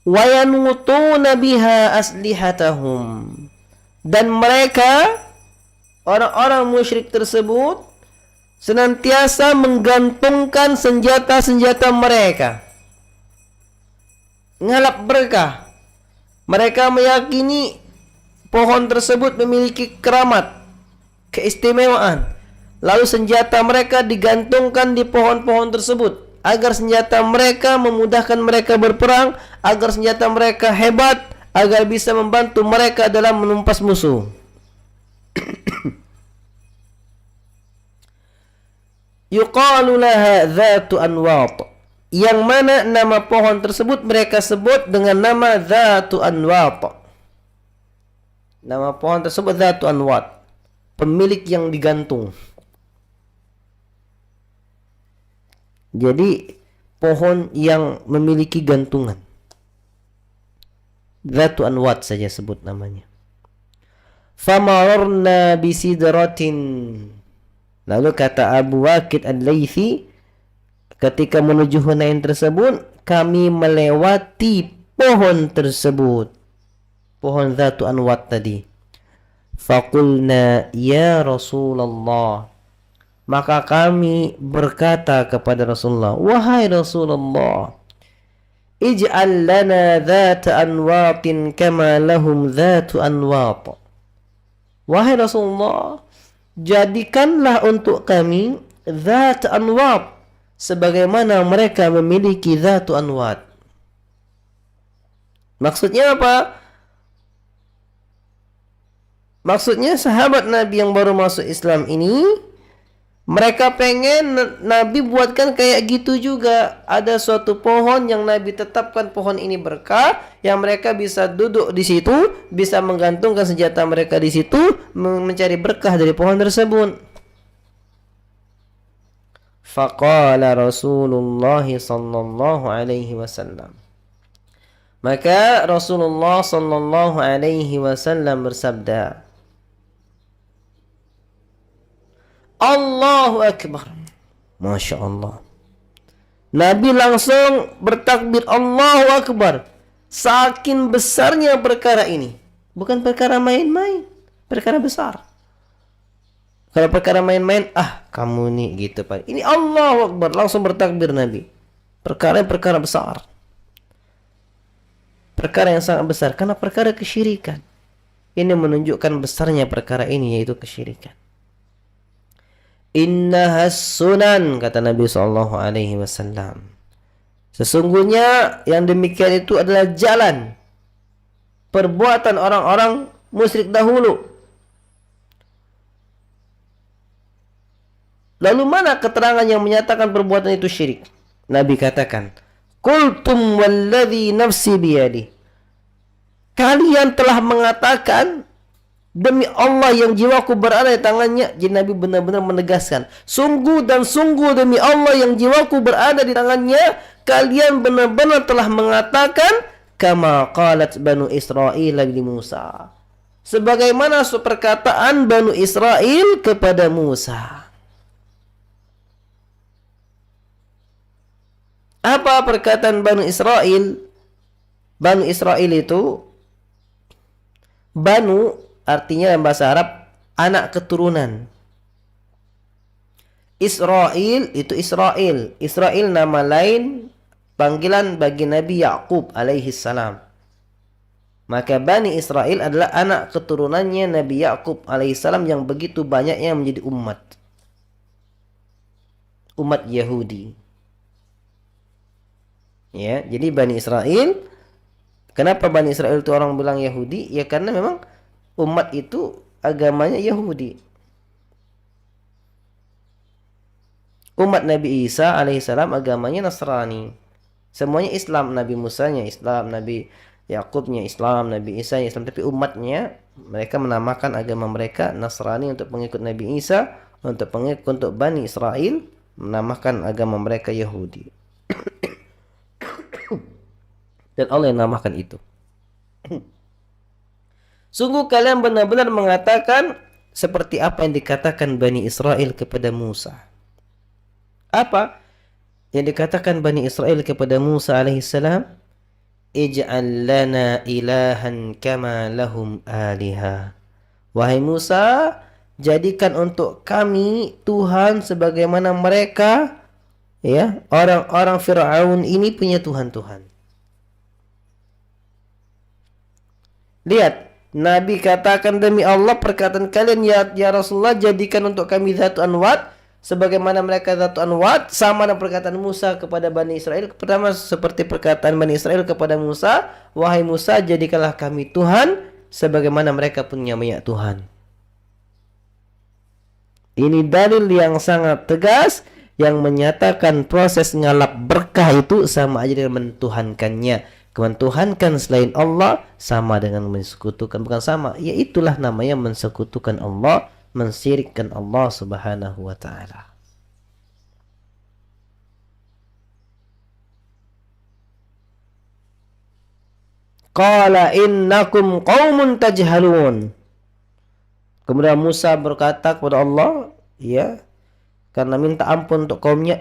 Wa yanutuna biha aslihatahum. Dan mereka, orang-orang musyrik tersebut, senantiasa menggantungkan senjata-senjata mereka. Ngalap berkah. Mereka meyakini pohon tersebut memiliki keramat, keistimewaan. Lalu senjata mereka digantungkan di pohon-pohon tersebut agar senjata mereka memudahkan mereka berperang, agar senjata mereka hebat, agar bisa membantu mereka dalam menumpas musuh. Yuqalu laha dhatu anwat, yang mana nama pohon tersebut mereka sebut dengan nama dhatu anwat. Nama pohon tersebut dhatu anwat, pemilik yang digantung. Jadi pohon yang memiliki gantungan. Dhatu anwat saja sebut namanya. Famararna bisidratin. Lalu kata Abu Waqid al-Laythi, ketika menuju Hunain tersebut, kami melewati pohon tersebut. Pohon Dhatu Anwat tadi. Faqulna ya Rasulullah. Maka kami berkata kepada Rasulullah, wahai Rasulullah, ij'al lana dhata anwatin kama lahum dhatu anwat. Wahai Rasulullah, jadikanlah untuk kami dhat anwat sebagaimana mereka memiliki dhatu anwat. Maksudnya apa? Maksudnya sahabat Nabi yang baru masuk Islam ini, mereka pengen Nabi buatkan kayak gitu juga. Ada suatu pohon yang Nabi tetapkan pohon ini berkah, yang mereka bisa duduk di situ, bisa menggantungkan senjata mereka di situ, mencari berkah dari pohon tersebut. Faqala Rasulullah sallallahu alaihi wasallam. Maka Rasulullah sallallahu alaihi wasallam bersabda, Allahu Akbar. Masya Allah. Nabi langsung bertakbir Allahu Akbar. Saking besarnya perkara ini. Bukan perkara main-main. Perkara besar. Kalau perkara main-main, kamu nih gitu Pak. Ini Allahu Akbar. Langsung bertakbir Nabi. Perkara besar. Perkara yang sangat besar. Karena perkara kesyirikan. Ini menunjukkan besarnya perkara ini, yaitu kesyirikan. Innahas sunan, kata Nabi SAW. Sesungguhnya yang demikian itu adalah jalan perbuatan orang-orang musyrik dahulu. Lalu mana keterangan yang menyatakan perbuatan itu syirik? Nabi katakan, Qultum walladhi nafsi biyadi. Kalian telah mengatakan Demi Allah yang jiwaku berada di tangannya. Jadi Nabi benar-benar menegaskan, sungguh dan sungguh demi Allah yang jiwaku berada di tangannya, kalian benar-benar telah mengatakan kama qalat Banu Israil li Musa, sebagaimana perkataan Banu Israel kepada Musa. Apa perkataan Banu Israel? Banu Israel itu, Banu artinya dalam bahasa Arab anak keturunan. Israel itu Israel. Israel nama lain panggilan bagi Nabi Yakub alaihi salam. Maka Bani Israel adalah anak keturunannya Nabi Yakub alaihi salam yang begitu banyaknya menjadi umat Yahudi. Ya, jadi Bani Israel, kenapa Bani Israel itu orang bilang Yahudi? Ya karena memang umat itu agamanya Yahudi. Umat Nabi Isa alaihissalam agamanya Nasrani. Semuanya Islam. Nabi Musanya Islam, Nabi Yakubnya Islam, Nabi Isa Islam. Tapi umatnya, mereka menamakan agama mereka Nasrani untuk pengikut Nabi Isa. Untuk Bani Israel menamakan agama mereka Yahudi. Dan Allah yang namakan itu. Sungguh kalian benar-benar mengatakan seperti apa yang dikatakan Bani Israel kepada Musa. Apa yang dikatakan Bani Israel kepada Musa alaihissalam? Ij'al lana ilahan kama lahum aliha. Wahai Musa, jadikan untuk kami Tuhan sebagaimana mereka, ya, orang-orang Fir'aun ini punya Tuhan-Tuhan. Lihat, Nabi katakan demi Allah perkataan kalian ya Rasulullah, jadikan untuk kami Zatu Anwat sebagaimana mereka Zatu Anwat. Sama dengan perkataan Musa kepada Bani Israel. Pertama seperti perkataan Bani Israel kepada Musa, wahai Musa, jadikanlah kami Tuhan sebagaimana mereka punya banyak Tuhan. Ini dalil yang sangat tegas yang menyatakan proses ngalap berkah itu sama aja dengan mentuhankannya. Mentuhankan selain Allah sama dengan mensekutukan, bukan sama, ya itulah namanya mensekutukan Allah, mensyirikkan Allah subhanahu wa ta'ala. Qala innakum qaumun tajhalun. Kemudian Musa berkata kepada Allah, ya, karena minta ampun untuk kaumnya,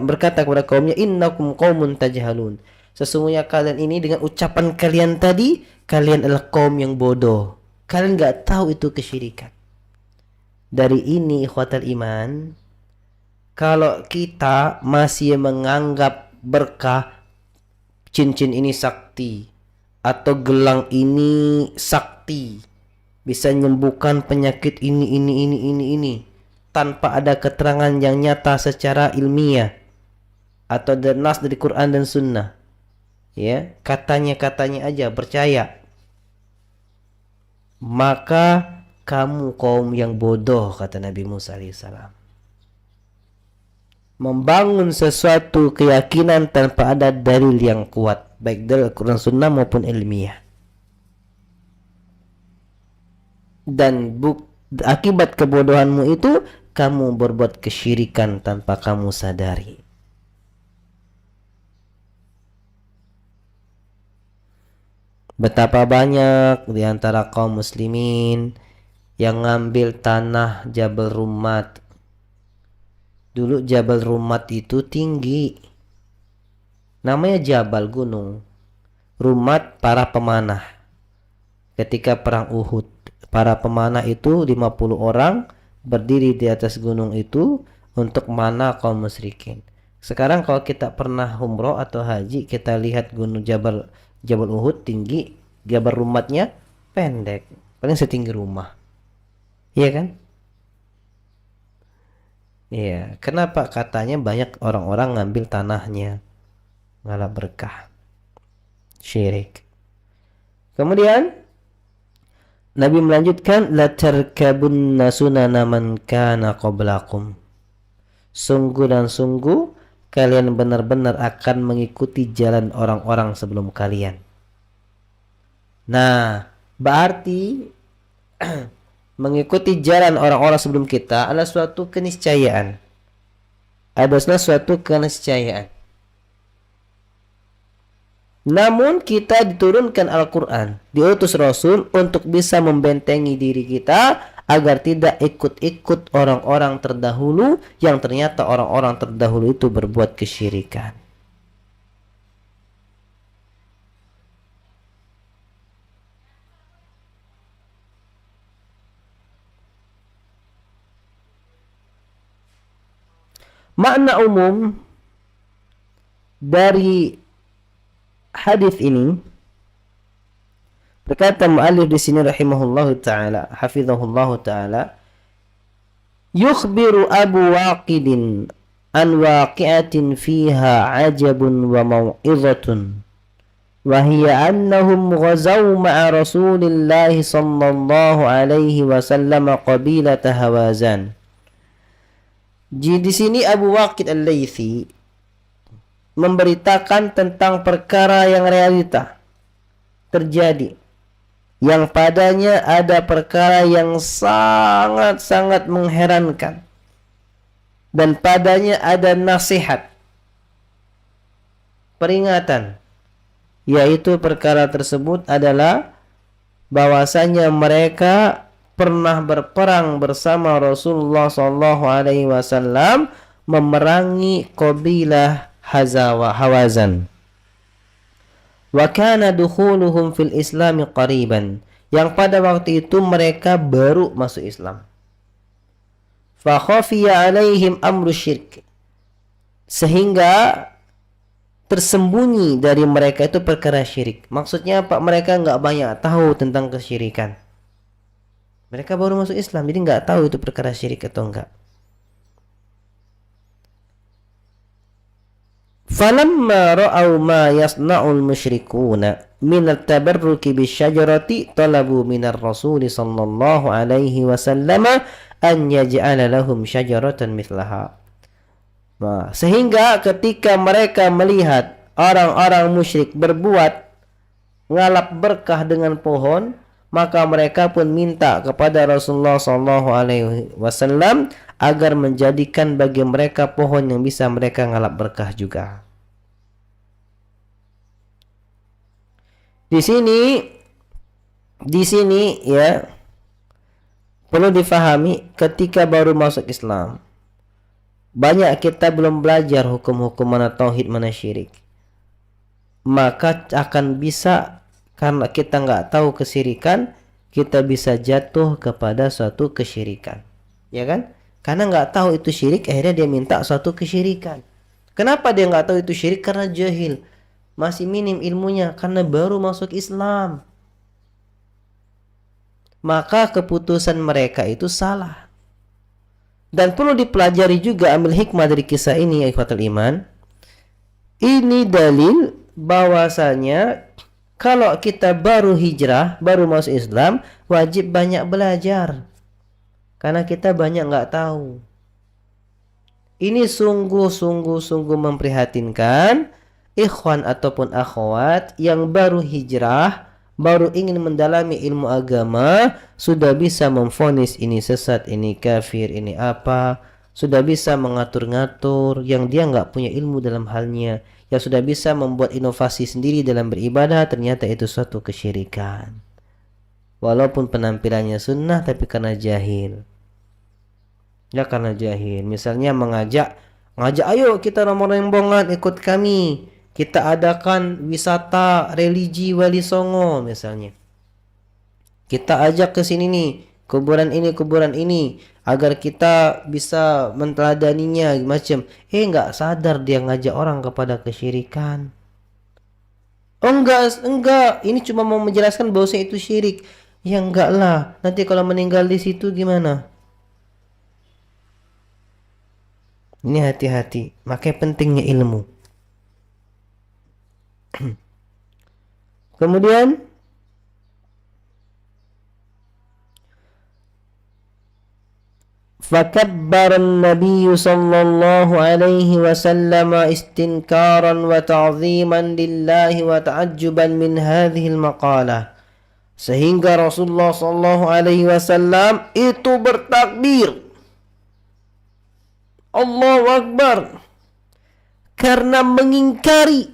berkata kepada kaumnya, innakum qaumun tajhalun. Sesungguhnya kalian ini dengan ucapan kalian tadi, kalian adalah kaum yang bodoh. Kalian gak tahu itu kesyirikan. Dari ini ikhwatal iman, kalau kita masih menganggap berkah, cincin ini sakti, atau gelang ini sakti, bisa menyembuhkan penyakit ini, tanpa ada keterangan yang nyata secara ilmiah, atau dari nas dari Quran dan Sunnah, ya, katanya aja percaya, maka kamu kaum yang bodoh, kata Nabi Musa alaihissalam. Membangun sesuatu keyakinan tanpa ada dalil yang kuat, baik dari Quran Sunnah maupun ilmiah. Dan akibat kebodohanmu itu, kamu berbuat kesyirikan tanpa kamu sadari. Betapa banyak di antara kaum muslimin yang ngambil tanah Jabal Rummat. Dulu Jabal Rummat itu tinggi, namanya Jabal gunung. Rummat para pemanah. Ketika perang Uhud, para pemanah itu 50 orang berdiri di atas gunung itu untuk mana kaum musyrikin. Sekarang kalau kita pernah umroh atau haji, kita lihat gunung Jabal Uhud tinggi, Jabal Rummatnya pendek, paling setinggi rumah. Iya kan? Iya, kenapa? Katanya banyak orang-orang ngambil tanahnya, malah berkah. Syirik. Kemudian Nabi melanjutkan, la tarkabunna sunana man kana qablakum. Sungguh dan sungguh kalian benar-benar akan mengikuti jalan orang-orang sebelum kalian. Nah, berarti mengikuti jalan orang-orang sebelum kita adalah suatu keniscayaan. Adalah suatu keniscayaan. Namun kita diturunkan Al-Quran, diutus Rasul untuk bisa membentengi diri kita agar tidak ikut-ikut orang-orang terdahulu yang ternyata orang-orang terdahulu itu berbuat kesyirikan. Makna umum dari hadis ini, berkata muallif di sini rahimahullahu taala, hafizahullahu taala, yukhbiru Abu Waqidin an waqi'atin fiha ajabun wa mau'izatun wa hiya annahum ghazaw ma'a Rasulillah sallallahu alaihi wasallam qabilata Hawazan. Di sini Abu Waqid Al-Laythi memberitakan tentang perkara yang realita terjadi, yang padanya ada perkara yang sangat-sangat mengherankan, dan padanya ada nasihat, peringatan, yaitu perkara tersebut adalah bahwasanya mereka pernah berperang bersama Rasulullah SAW memerangi kabilah Hawazan. Wa kana dukhuluhum fil Islam qariban, yang pada waktu itu mereka baru masuk Islam. Fa khafiya alaihim amru syirk, sehingga tersembunyi dari mereka itu perkara syirik. Maksudnya apa? Mereka nggak banyak tahu tentang kesyirikan. Mereka baru masuk Islam, jadi nggak tahu itu perkara syirik atau enggak. Falamma ra'aw ma yasna'ul musyrikuna min at-tabarruki bisyajarati talabu minar rasul sallallahu alaihi wasallam an yaj'ala lahum syajaratan mithlaha. Nah, sehingga ketika mereka melihat orang-orang musyrik berbuat ngalap berkah dengan pohon, maka mereka pun minta kepada Rasulullah SAW agar menjadikan bagi mereka pohon yang bisa mereka ngalap berkah juga. Di sini ya perlu difahami, ketika baru masuk Islam, banyak kita belum belajar hukum-hukum mana tauhid mana syirik, maka akan bisa, karena kita nggak tahu kesyirikan, kita bisa jatuh kepada suatu kesyirikan, ya kan? Karena nggak tahu itu syirik, akhirnya dia minta suatu kesyirikan. Kenapa dia nggak tahu itu syirik? Karena jahil, masih minim ilmunya, karena baru masuk Islam. Maka keputusan mereka itu salah. Dan perlu dipelajari juga, ambil hikmah dari kisah ini ya ikhwatul iman. Ini dalil bahwasanya kalau kita baru hijrah, baru masuk Islam, wajib banyak belajar. Karena kita banyak nggak tahu. Ini sungguh memprihatinkan ikhwan ataupun akhwat yang baru hijrah, baru ingin mendalami ilmu agama, sudah bisa memvonis ini sesat, ini kafir, ini apa, sudah bisa mengatur-ngatur yang dia nggak punya ilmu dalam halnya, yang sudah bisa membuat inovasi sendiri dalam beribadah, ternyata itu suatu kesyirikan. Walaupun penampilannya sunnah, tapi karena jahil. Ya karena jahil. Misalnya ngajak, ayo kita rombongan ikut kami. Kita adakan wisata religi Wali Songo misalnya. Kita ajak ke sini nih, kuburan ini, agar kita bisa menteladaninya macam. Nggak sadar dia ngajak orang kepada kesyirikan. Oh enggak, ini cuma mau menjelaskan bahwa itu syirik. Ya enggak lah, nanti kalau meninggal di situ gimana? Ini hati-hati, makanya pentingnya ilmu. Kemudian فكبر النبي صلى الله عليه وسلم استنكارا وتعظيما لله وتعجبا من هذه المقالة Sehingga Rasulullah sallallahu alaihi wasallam itu bertakbir, Allahu Akbar, karena mengingkari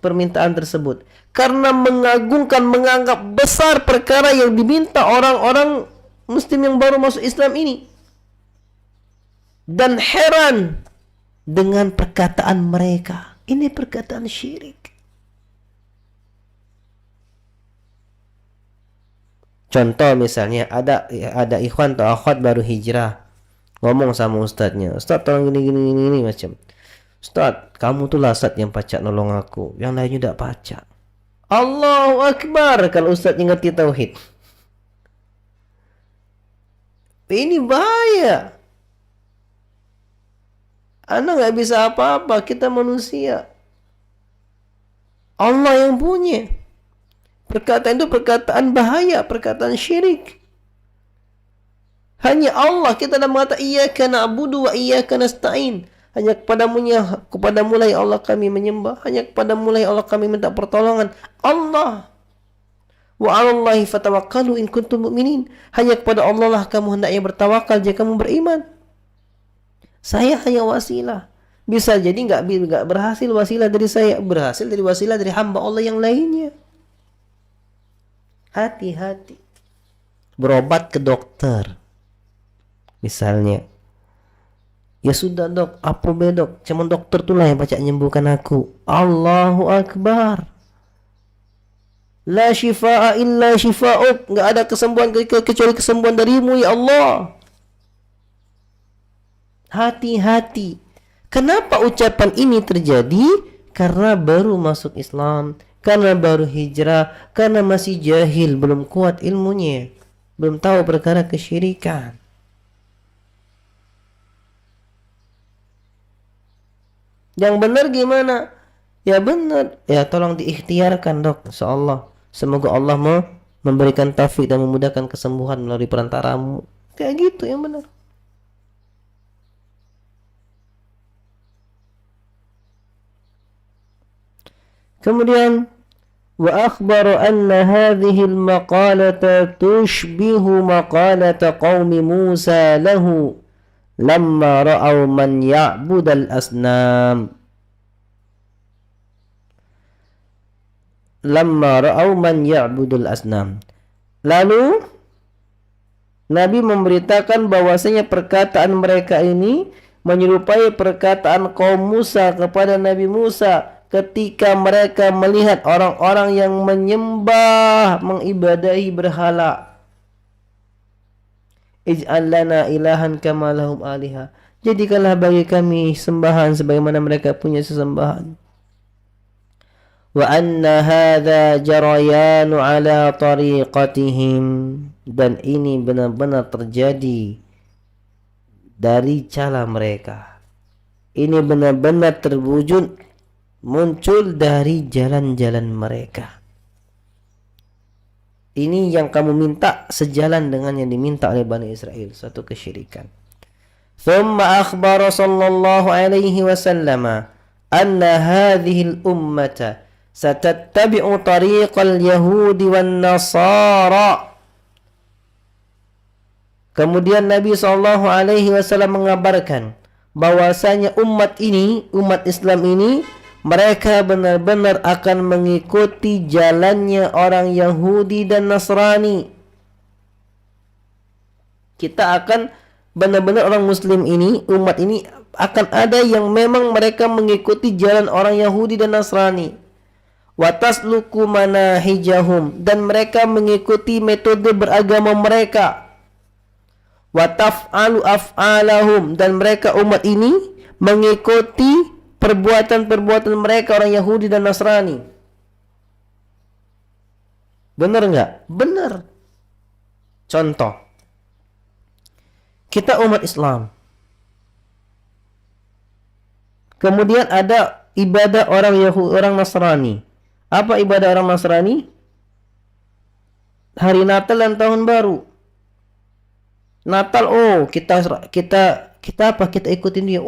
permintaan tersebut, karena mengagungkan, menganggap besar perkara yang diminta orang-orang muslim yang baru masuk Islam ini, dan heran dengan perkataan mereka. Ini perkataan syirik. Contoh misalnya ada ikhwan atau akhwat baru hijrah, ngomong sama ustadznya, "Ustadz tolong gini macam. Ustadz, kamu tuh lasat yang pacak nolong aku, yang lainnya tidak pacak." Allahu Akbar kalau ustadz ngerti tauhid. Ini bahaya. Anda nggak bisa apa-apa, kita manusia. Allah yang punya. Perkataan itu perkataan bahaya, perkataan syirik. Hanya Allah kita dah mengatakan iyyaka na'budu wa iyyaka nasta'in. Hanya kepadamu lah ya Allah kami menyembah, hanya kepadamu lah ya Allah kami minta pertolongan. Allah. Wa 'alallahi fatawakkalu in kuntum mu'minin. Hanya kepada Allah lah kamu hendaknya bertawakal jika kamu beriman. Saya hanya wasilah. Bisa jadi enggak berhasil wasilah dari saya, berhasil dari wasilah dari hamba Allah yang lainnya. Hati-hati. Berobat ke dokter. Misalnya, ya sudah dok, apa bedok? Cuma dokter tuh lah yang baca menyembuhkan aku. Allahu Akbar. La shifaa illa shifa'uk. Enggak ada kesembuhan kecuali kesembuhan darimu ya Allah. Hati-hati. Kenapa ucapan ini terjadi? Karena baru masuk Islam, karena baru hijrah, karena masih jahil, belum kuat ilmunya, belum tahu perkara kesyirikan. Yang benar gimana? Ya benar, ya tolong diikhtiarkan dok, insyaallah. Semoga Allah mau memberikan taufik dan memudahkan kesembuhan melalui perantaramu. Kayak gitu yang benar. Kemudian wa akhbaru anna hadhihi al-maqalata tushbihu maqalata qaumi Musa lahu lamma ra'aw man ya'bud al-asnam. Lamma ra'aw man ya'bud al-asnam. Lalu Nabi memberitakan bahwasanya perkataan mereka ini menyerupai perkataan kaum Musa kepada Nabi Musa ketika mereka melihat orang-orang yang menyembah, mengibadahi berhala. Ij'al lana ilahan kama lahum aliha. Jadikanlah bagi kami sembahan sebagaimana mereka punya sesembahan. Wa anna hadza jarayanu ala tariqatihim. Dan ini benar-benar terjadi dari cara mereka. Ini benar-benar terwujud, muncul dari jalan-jalan mereka. Ini yang kamu minta sejalan dengan yang diminta oleh Bani Israel, satu kesyirikan. Thumma akhbara sallallahu alaihi wasallam anna hadhihi al-ummata satattabi'u tariqal yahudi wan nasara. Kemudian Nabi sallallahu alaihi wasallam mengabarkan bahwasanya umat Islam ini mereka benar-benar akan mengikuti jalannya orang Yahudi dan Nasrani. Kita akan benar-benar orang Muslim ini, umat ini akan ada yang memang mereka mengikuti jalan orang Yahudi dan Nasrani. Watasluku manahijahum, dan mereka mengikuti metode beragama mereka. Wataf'alu af'alahum, dan mereka umat ini mengikuti perbuatan-perbuatan mereka orang Yahudi dan Nasrani. Benar enggak? Benar. Contoh, kita umat Islam, kemudian ada ibadah orang Nasrani. Apa ibadah orang Nasrani? Hari Natal dan Tahun Baru. Natal, kita apa? Kita ikutin dia.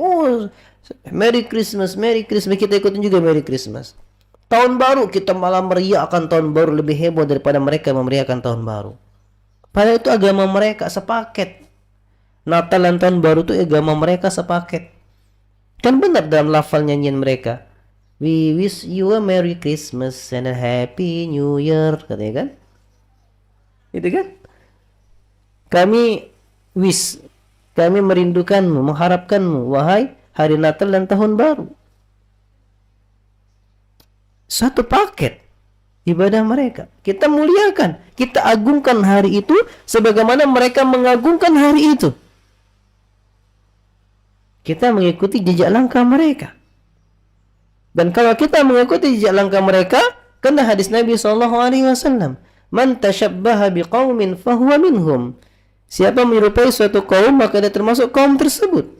Merry Christmas, kita ikutin juga Merry Christmas. Tahun baru kita malah meriahkan tahun baru, lebih heboh daripada mereka memeriahkan tahun baru. Padahal itu agama mereka sepaket. Natal dan tahun baru itu agama mereka sepaket. Kan benar dalam lafal nyanyian mereka. We wish you a Merry Christmas and a Happy New Year, katanya kan? Itu kan? Kami wish, kami merindukanmu, mengharapkanmu, wahai hari Natal dan tahun baru. Satu paket ibadah mereka. Kita muliakan, kita agungkan hari itu sebagaimana mereka mengagungkan hari itu. Kita mengikuti jejak langkah mereka. Dan kalau kita mengikuti jejak langkah mereka, kena hadis Nabi SAW, man tashabbaha biqaumin fahuwa minhum. Siapa menyerupai suatu kaum, maka dia termasuk kaum tersebut.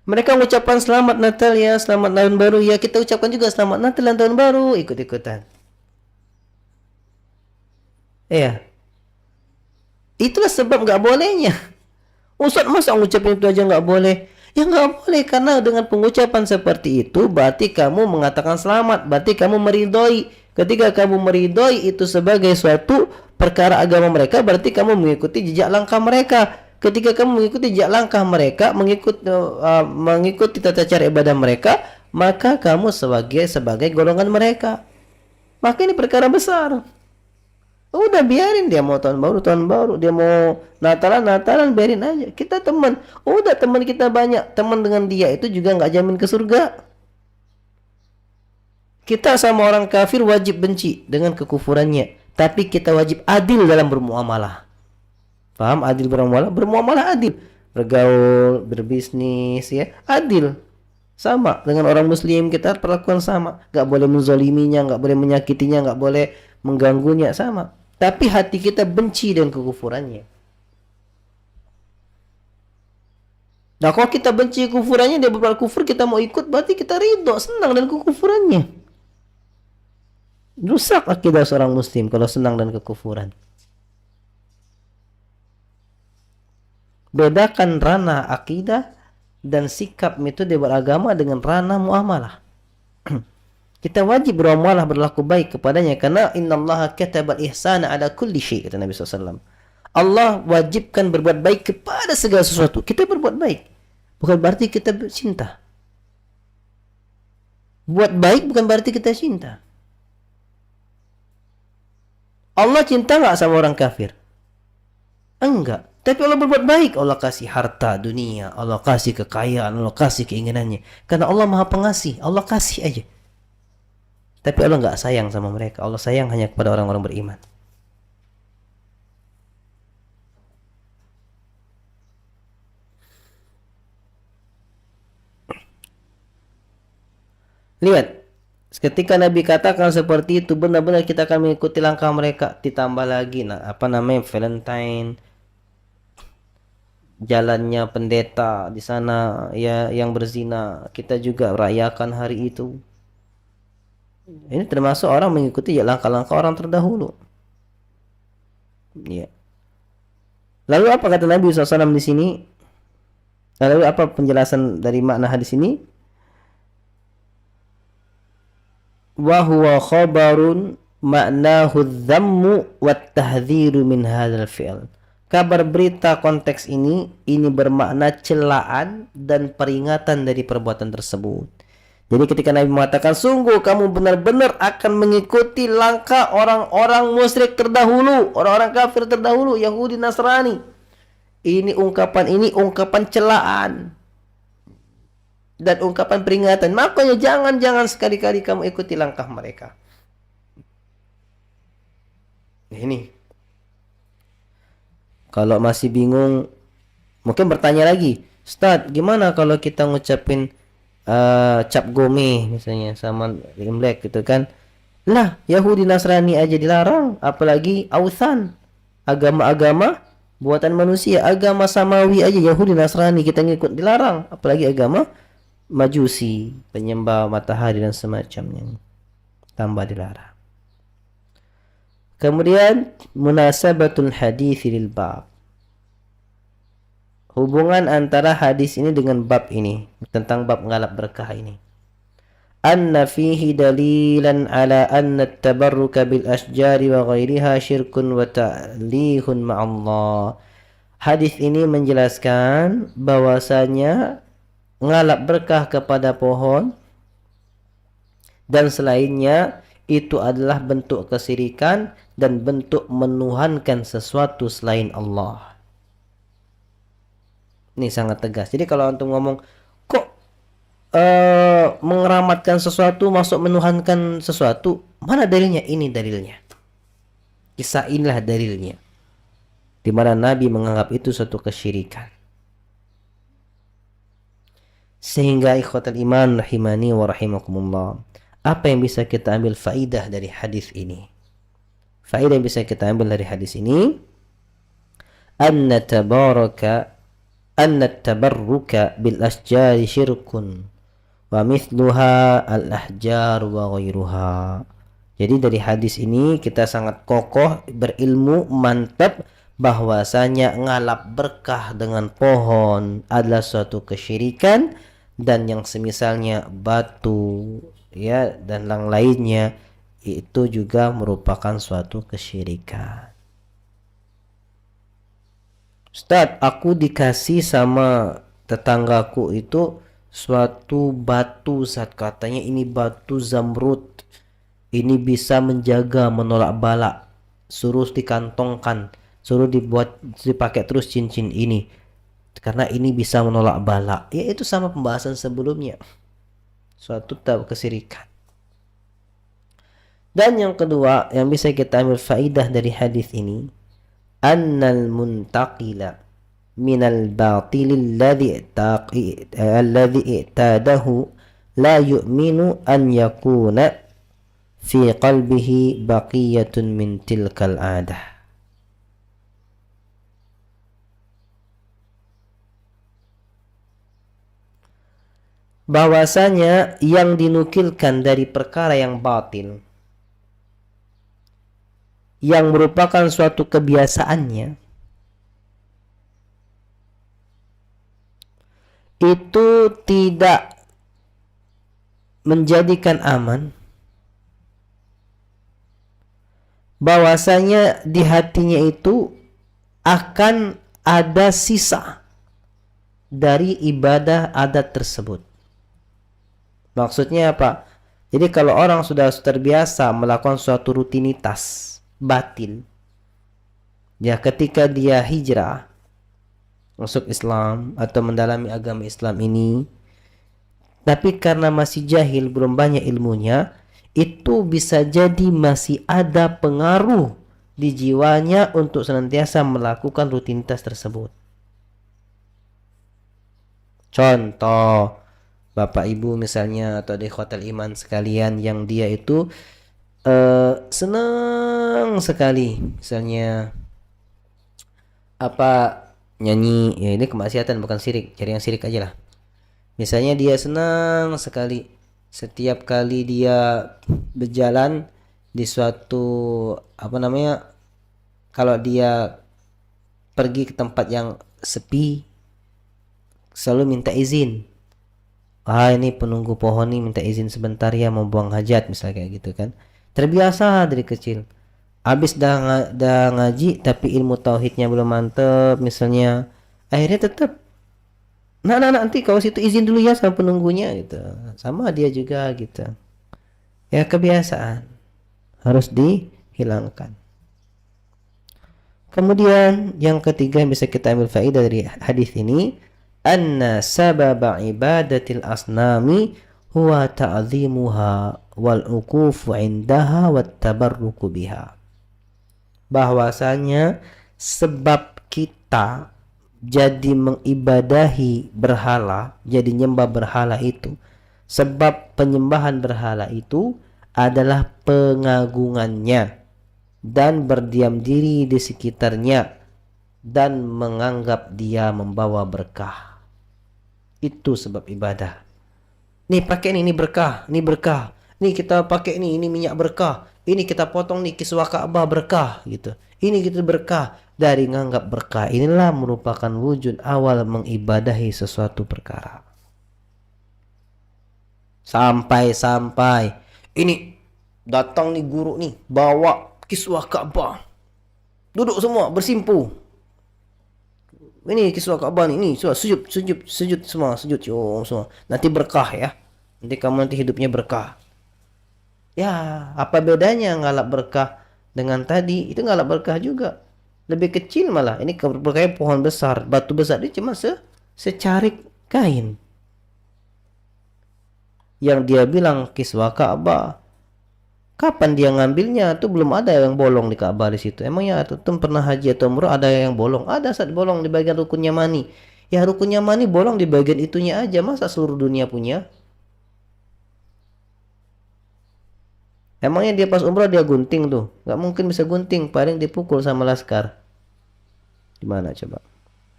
Mereka mengucapkan selamat Natal ya, selamat tahun baru ya, kita ucapkan juga selamat Natal dan tahun baru, ikut-ikutan. Iya. Itulah sebab nggak bolehnya. Ustaz masa ngucapin itu aja nggak boleh? Ya nggak boleh, karena dengan pengucapan seperti itu berarti kamu mengatakan selamat, berarti kamu meridhoi. Ketika kamu meridhoi itu sebagai suatu perkara agama mereka, berarti kamu mengikuti jejak langkah mereka. Ketika kamu mengikuti jejak langkah mereka, mengikuti tata cara ibadah mereka, maka kamu sebagai golongan mereka. Maka ini perkara besar. Udah biarin, dia mau tahun baru, dia mau Natalan, biarin aja. Kita teman. Udah, teman kita banyak. Teman dengan dia itu juga nggak jamin ke surga. Kita sama orang kafir wajib benci dengan kekufurannya, tapi kita wajib adil dalam bermuamalah. Paham? Adil bermuamalah, bermuamalah adil. Bergaul, berbisnis ya, adil. Sama dengan orang muslim, kita perlakuan sama. Gak boleh menzaliminya, gak boleh menyakitinya, gak boleh mengganggunya, sama. Tapi hati kita benci dengan kekufurannya. Nah, kalau kita benci kekufurannya, dia berbuat kufur, kita mau ikut, berarti kita ridho, senang dengan kekufurannya. Rusak akidah seorang muslim kalau senang dan kekufuran. Bedakan ranah akidah dan sikap metode beragama dengan ranah muamalah. Kita wajib bermuamalah, berlaku baik kepadanya, karena innallaha katabal ihsana ala kulli syai', kata Nabi SAW. Allah wajibkan berbuat baik kepada segala sesuatu. Kita berbuat baik bukan berarti kita cinta. Buat baik bukan berarti kita cinta. Allah cinta nggak sama orang kafir? Enggak. Tapi Allah berbuat baik. Allah kasih harta dunia, Allah kasih kekayaan, Allah kasih keinginannya. Karena Allah Maha Pengasih, Allah kasih aja. Tapi Allah nggak sayang sama mereka. Allah sayang hanya kepada orang-orang beriman. Lihat, ketika Nabi katakan seperti itu, benar-benar kita akan mengikuti langkah mereka. Ditambah lagi, Valentine, jalannya pendeta di sana ya yang berzina, kita juga rayakan hari itu. Ini termasuk orang mengikuti langkah-langkah orang terdahulu. Ya. Lalu apa kata Nabi SAW di sini? Lalu apa penjelasan dari makna hadis ini? Wa huwa khabarun ma'nahu dzammu wat tahdhiru min hadzal fi'l. Kabar berita konteks ini bermakna celaan dan peringatan dari perbuatan tersebut. Jadi ketika Nabi mengatakan sungguh kamu benar-benar akan mengikuti langkah orang-orang musyrik terdahulu, orang-orang kafir terdahulu, Yahudi, Nasrani. Ini ungkapan celaan dan ungkapan peringatan. Makanya jangan sekali-kali kamu ikuti langkah mereka. Ini. Kalau masih bingung, mungkin bertanya lagi, Ustaz, gimana kalau kita ngucapin cap gome misalnya sama Imlek gitu kan? Lah, Yahudi Nasrani aja dilarang, apalagi ausan, agama-agama buatan manusia, agama samawi aja Yahudi Nasrani kita ngikut dilarang, apalagi agama Majusi, penyembah matahari dan semacamnya, tambah dilarang. Kemudian munasabatul hadits lil bab. hubungan antara hadis ini dengan bab ini, tentang bab ngalap berkah ini. Anna fihi dalilan ala anna at-tabarruka bil asjari wa ghairiha syirkun wa ta'lihun ma'allah. Hadis ini menjelaskan bahwasanya ngalap berkah kepada pohon dan selainnya itu adalah bentuk kesyirikan dan bentuk menuhankan sesuatu selain Allah. Ini sangat tegas. Jadi kalau antum ngomong kok mengeramatkan sesuatu masuk menuhankan sesuatu, mana dalilnya? Ini dalilnya. Kisah inilah dalilnya. Di mana Nabi menganggap itu suatu kesyirikan. Sehingga ikhwatal iman rahimani wa rahimakumullah, apa yang bisa kita ambil faidah dari hadis ini? Faidah yang bisa kita ambil dari hadis ini, anna tabarruka bil asjari syirkun wa mithluha al ahjar wa ghairuha. Jadi dari hadis ini kita sangat kokoh, berilmu, mantap bahwasanya ngalap berkah dengan pohon adalah suatu kesyirikan, dan yang semisalnya batu ya dan yang lainnya itu juga merupakan suatu kesyirikan. Ustaz, aku dikasih sama tetanggaku itu suatu batu, Ustaz, katanya ini batu zamrud, ini bisa menjaga, menolak bala, suruh dikantongkan, suruh dipakai terus cincin ini karena ini bisa menolak bala. Ya itu sama pembahasan sebelumnya, suatu kesyirikan. Dan yang kedua yang bisa kita ambil faidah dari hadis ini, annal muntaqila minal batil alladhi i'tadahu la yu'minu an yakuna fi qalbihi baqiyatun min tilkal adah. Bahwasanya yang dinukilkan dari perkara yang batil, yang merupakan suatu kebiasaannya, itu tidak menjadikan aman, bahwasanya di hatinya itu akan ada sisa dari ibadah adat tersebut. Maksudnya apa? Jadi kalau orang sudah terbiasa melakukan suatu rutinitas batil, ya ketika dia hijrah masuk Islam atau mendalami agama Islam ini, tapi karena masih jahil, belum banyak ilmunya, itu bisa jadi masih ada pengaruh di jiwanya untuk senantiasa melakukan rutinitas tersebut. Contoh, Bapak Ibu misalnya atau di hotel iman sekalian yang dia itu senang sekali misalnya apa nyanyi, ya ini kemaksiatan bukan syirik, cari yang syirik aja lah. Misalnya dia senang sekali setiap kali dia berjalan di suatu kalau dia pergi ke tempat yang sepi selalu minta izin. Ini penunggu pohon nih minta izin sebentar ya, mau buang hajat misalnya kayak gitu kan. Terbiasa dari kecil. Habis dah ngaji tapi ilmu tauhidnya belum mantep misalnya, akhirnya tetap nanti kau situ izin dulu ya sama penunggunya gitu. Sama dia juga gitu. Ya kebiasaan harus dihilangkan. Kemudian yang ketiga yang bisa kita ambil faedah dari hadis ini, anna sababa ibadatil asnami huwa ta'zimuha wal uqufu indaha wat tabarruku biha. Bahwasanya sebab kita jadi mengibadahi berhala, jadi nyembah berhala itu, sebab penyembahan berhala itu adalah pengagungannya dan berdiam diri di sekitarnya dan menganggap dia membawa berkah. Itu sebab ibadah. Nih pakai ini berkah, ini berkah. Nih kita pakai ini minyak berkah. Ini kita potong nih kiswah Ka'bah berkah gitu. Ini kita berkah. dari menganggap berkah inilah merupakan wujud awal mengibadahi sesuatu perkara. Sampai ini datang nih guru nih bawa kiswah Ka'bah, duduk semua bersimpu. Ini kiswah Ka'bah nih, ini sujud semua, semua. Nanti berkah ya. Nanti kamu hidupnya berkah. Ya, apa bedanya ngalap berkah dengan tadi? Itu ngalap berkah juga. Lebih kecil malah. Ini berkahnya pohon besar, batu besar ini cuma secarik kain. Yang dia bilang kiswah Ka'bah. Kapan dia ngambilnya? Tuh belum ada yang bolong di Ka'bah di situ. Emangnya tuh pernah haji atau umrah ada yang bolong? Ada saat bolong di bagian rukun Yamani. Ya rukun Yamani bolong di bagian itunya aja. Masa seluruh dunia punya? Emangnya dia pas umrah dia gunting tuh? Gak mungkin bisa gunting. Paling dipukul sama laskar. Gimana coba?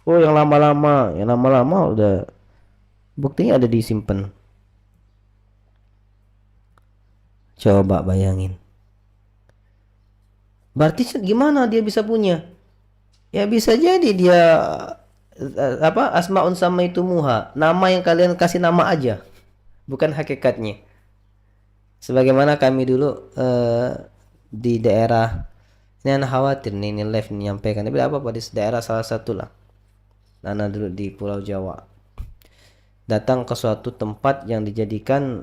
Oh yang lama-lama udah buktinya ada disimpan. Coba bayangin. Berarti gimana dia bisa punya? Ya bisa jadi dia asmaun sama itu muha. Nama yang kalian kasih nama aja. Bukan hakikatnya. Sebagaimana kami dulu di daerah ini anak khawatir nih ini live menyampaikan. Tapi apa di daerah salah satu lah. Nana dulu di Pulau Jawa. Datang ke suatu tempat yang dijadikan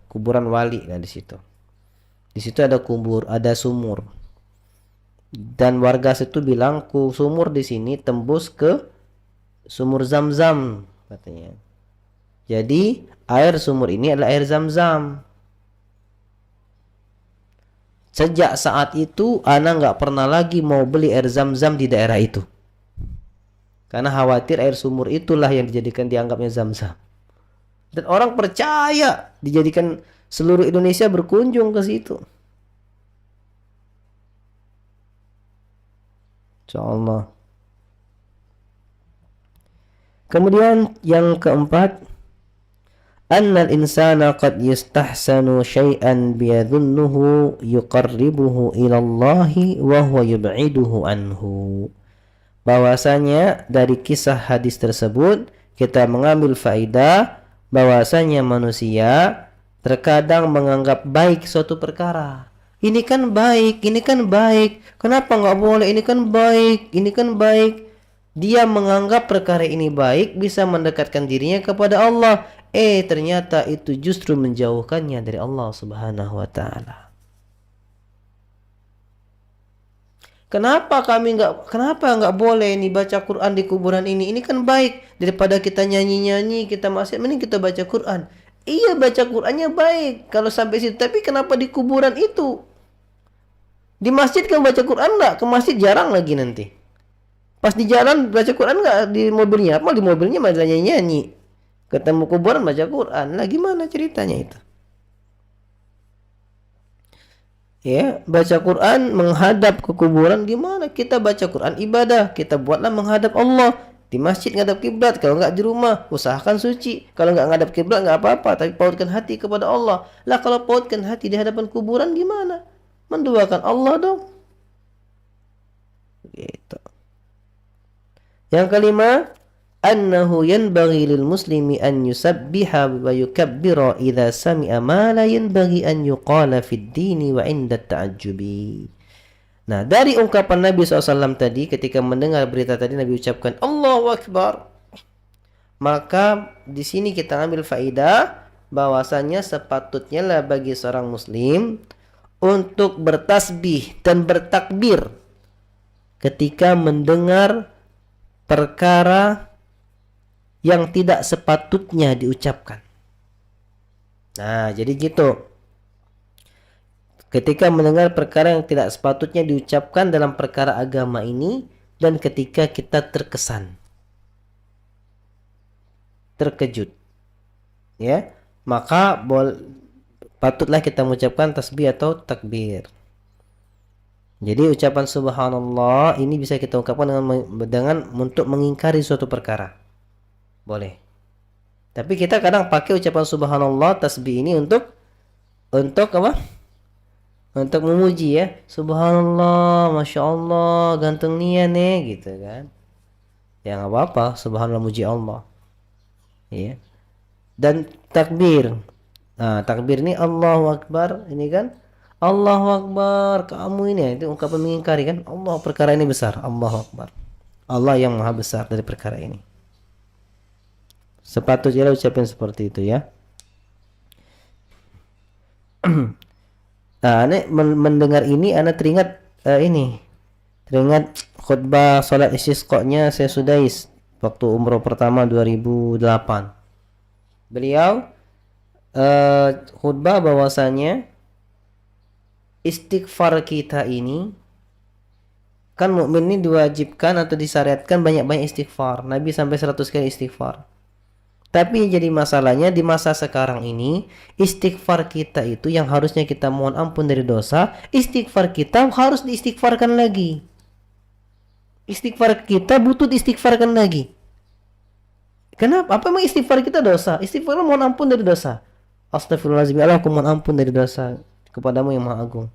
kuburan wali lah di situ. Di situ ada sumur. Dan warga situ bilang sumur di sini tembus ke sumur Zam-Zam katanya. Jadi air sumur ini adalah air Zam-Zam. Sejak saat itu ana nggak pernah lagi mau beli air Zam-Zam di daerah itu. Karena khawatir air sumur itulah yang dianggapnya Zam-Zam. Dan orang percaya dijadikan seluruh Indonesia berkunjung ke situ. Insyaallah. Kemudian yang keempat, annal insana qad yastahsanu syai'an biyadhunnuhu yuqarribuhu ila Allah wa huwa yub'iduhu anhu. Bahwasanya dari kisah hadis tersebut kita mengambil faedah bahwasanya manusia terkadang menganggap baik suatu perkara. Ini kan baik. Kenapa nggak boleh? Ini kan baik. Dia menganggap perkara ini baik bisa mendekatkan dirinya kepada Allah. Ternyata itu justru menjauhkannya dari Allah Subhanahu wa taala. Kenapa nggak boleh nih baca Quran di kuburan ini? Ini kan baik daripada kita nyanyi-nyanyi, kita maksiat, mending kita baca Quran. Iya baca Qurannya baik kalau sampai situ, tapi kenapa di kuburan itu? Di masjid kan baca Quran nggak? Ke masjid jarang lagi nanti. Pas di jalan baca Quran nggak? Di mobilnya apa? Di mobilnya malah nyanyi-nyanyi. Ketemu kuburan baca Quran. Lah gimana ceritanya itu? Ya, baca Quran menghadap ke kuburan gimana? Kita baca Quran ibadah, kita buatlah menghadap Allah. Di masjid ngadap kiblat, kalau nggak di rumah usahakan suci. Kalau nggak ngadap kiblat nggak apa-apa, tapi pautkan hati kepada Allah. Lah kalau pautkan hati di hadapan kuburan gimana? Menduakan Allah dong. Gitu. Yang kelima, annahu yanbaghi lil muslimi an yusabbiha wa yukabbira idza sami'a ma la yanbaghi an yuqala fid dini wa 'inda ta'ajjubi. Nah, dari ungkapan Nabi SAW tadi ketika mendengar berita tadi Nabi ucapkan Allahu Akbar. Maka di sini kita ambil faidah bahwasanya sepatutnya lah bagi seorang muslim untuk bertasbih dan bertakbir ketika mendengar perkara yang tidak sepatutnya diucapkan. Nah, jadi gitu. Ketika mendengar perkara yang tidak sepatutnya diucapkan dalam perkara agama ini dan ketika kita terkejut, ya, maka patutlah kita mengucapkan tasbih atau takbir. Jadi ucapan subhanallah ini bisa kita ungkapkan dengan untuk mengingkari suatu perkara. Boleh. Tapi kita kadang pakai ucapan subhanallah tasbih ini untuk apa? untuk memuji ya. Subhanallah, Masya Allah, ganteng nian nih gitu kan. Ya nggak apa-apa, subhanallah muji Allah. Ya. Dan takbir. Nah, takbir ini Allahu Akbar, ini kan Allahu Akbar, kamu ini itu ungkapan mengingkari kan. Allah, perkara ini besar. Allahu Akbar. Allah yang maha besar dari perkara ini. Sepatutnya ucapin seperti itu ya. Nah, ane mendengar ini ane teringat teringat khutbah salat istisqa-nya saya Sudais waktu umroh pertama 2008. Beliau khutbah bahwasanya istighfar kita ini kan mukmin ini diwajibkan atau disyariatkan banyak-banyak istighfar. Nabi sampai 100 kali istighfar. Tapi yang jadi masalahnya di masa sekarang ini istighfar kita itu yang harusnya kita mohon ampun dari dosa, istighfar kita harus diistighfarkan lagi. Istighfar kita butuh diistighfarkan lagi. Kenapa? Apa emang istighfar kita dosa? Istighfar mohon ampun dari dosa. Astagfirullahaladzim, Allah aku mohon ampun dari dosa kepadamu yang maha agung.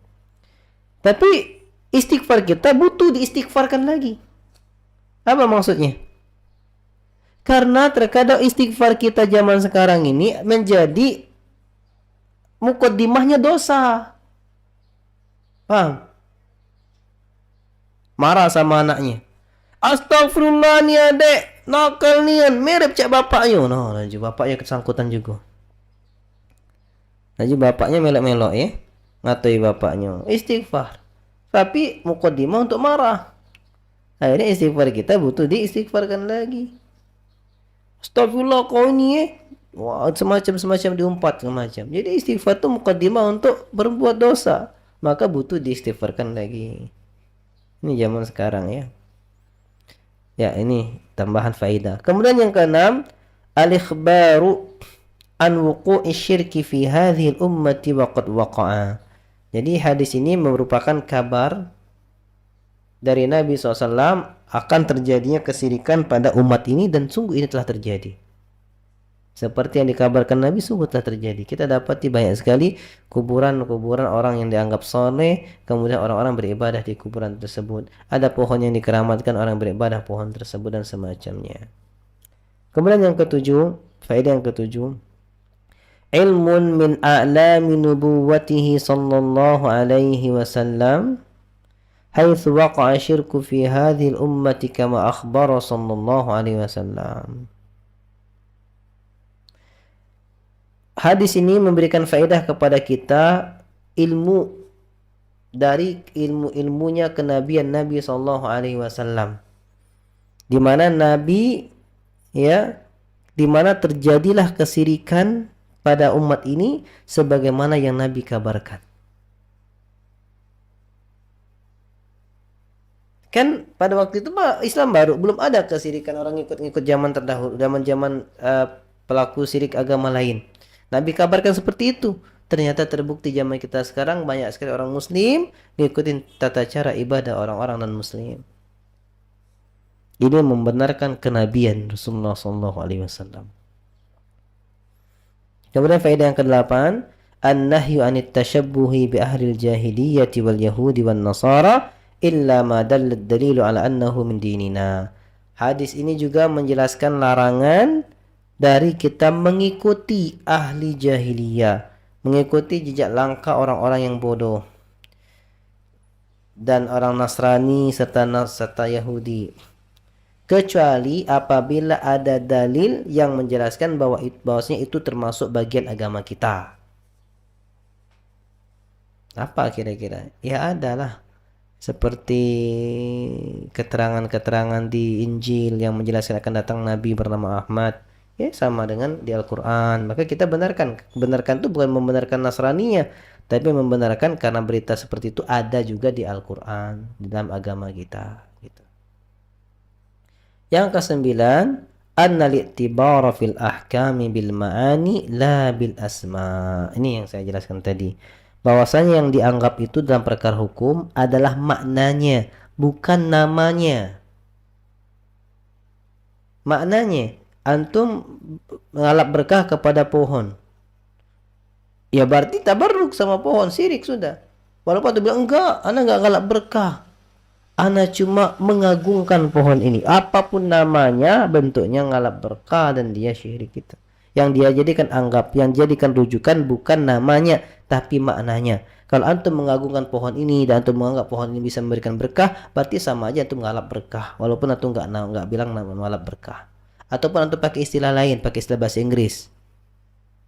Tapi istighfar kita butuh diistighfarkan lagi. Apa maksudnya? Karena terkadang istighfar kita zaman sekarang ini menjadi mukaddimahnya dosa. Paham? Marah sama anaknya. Astagfirullah nih adek, nakal nian, mirip cak bapaknya. Nah, laju bapaknya kesangkutan juga. Laju bapaknya melok-melok ya. Ngatai bapaknya. Istighfar. Tapi mukaddimah untuk marah. Akhirnya istighfar kita butuh diistighfarkan lagi. Astagfirullah kau ini wah, semacam diumpat semacam. Jadi istighfar itu mukaddimah untuk berbuat dosa. Maka butuh diistighfarkan lagi. Ini zaman sekarang ya. Ya, ini tambahan faedah. Kemudian yang keenam, al-ikhbaru an wuqu'i syirki fi hadhihi al-ummati wa qad waqa'a. Jadi hadis ini merupakan kabar dari Nabi SAW akan terjadinya kesirikan pada umat ini dan sungguh ini telah terjadi. Seperti yang dikabarkan Nabi sungguh telah terjadi. Kita dapati banyak sekali kuburan-kuburan orang yang dianggap soleh, kemudian orang-orang beribadah di kuburan tersebut. Ada pohon yang dikeramatkan, orang beribadah pohon tersebut dan semacamnya. Kemudian yang ketujuh, faedah yang ketujuh, ilmun min a'lami nubuwatihi sallallahu alaihi wasallam haitsu waqa'a syirku fi hadhihi al-ummati kama akhbara sallallahu alaihi wasallam. Hadis ini memberikan faedah kepada kita ilmu dari ilmu-ilmunya kenabian Nabi sallallahu alaihi wasallam. Di mana Nabi ya, di mana terjadilah kesirikan pada umat ini sebagaimana yang Nabi kabarkan. Kan pada waktu itu Islam baru, belum ada kesirikan, orang ikut-ikut zaman terdahulu, zaman-zaman pelaku sirik agama lain. Nabi kabarkan seperti itu. Ternyata terbukti zaman kita sekarang banyak sekali orang muslim ngikutin tata cara ibadah orang-orang non-muslim. Ini membenarkan kenabian Rasulullah SAW. Kemudian faedah yang ke-8, an-nahyu anit tashabbuhi bi ahlil jahiliyyati wal yahudi wan nasara illa ma dallat dalilu ala annahu min dinina. Hadis ini juga menjelaskan larangan dari kita mengikuti ahli jahiliyah, mengikuti jejak langkah orang-orang yang bodoh dan orang Nasrani serta Yahudi, kecuali apabila ada dalil yang menjelaskan bahwasanya itu termasuk bagian agama kita. Apa kira-kira? Ya adalah seperti keterangan-keterangan di Injil yang menjelaskan akan datang Nabi bernama Ahmad. Ya sama dengan di Al-Quran. Maka kita benarkan. Benarkan itu bukan membenarkan Nasraninya, tapi membenarkan karena berita seperti itu ada juga di Al-Quran, di dalam agama kita gitu. Yang kesembilan, anna li'tibara fil ahkami bil ma'ani la bil asma. Ini yang saya jelaskan tadi, bahwasanya yang dianggap itu dalam perkara hukum adalah maknanya, bukan namanya. Maknanya, antum mengalap berkah kepada pohon, ya berarti tabarruk sama pohon, syirik sudah. Walaupun antum bilang enggak, ana enggak ngalap berkah. Ana cuma mengagungkan pohon ini. Apapun namanya, bentuknya ngalap berkah dan dia syirik kita. Yang dia jadikan yang jadikan rujukan bukan namanya, tapi maknanya. Kalau antum mengagungkan pohon ini dan antum menganggap pohon ini bisa memberikan berkah, berarti sama aja antum ngalap berkah. Walaupun antum nggak bilang ngalap berkah. Ataupun antum pakai istilah lain, pakai istilah bahasa Inggris,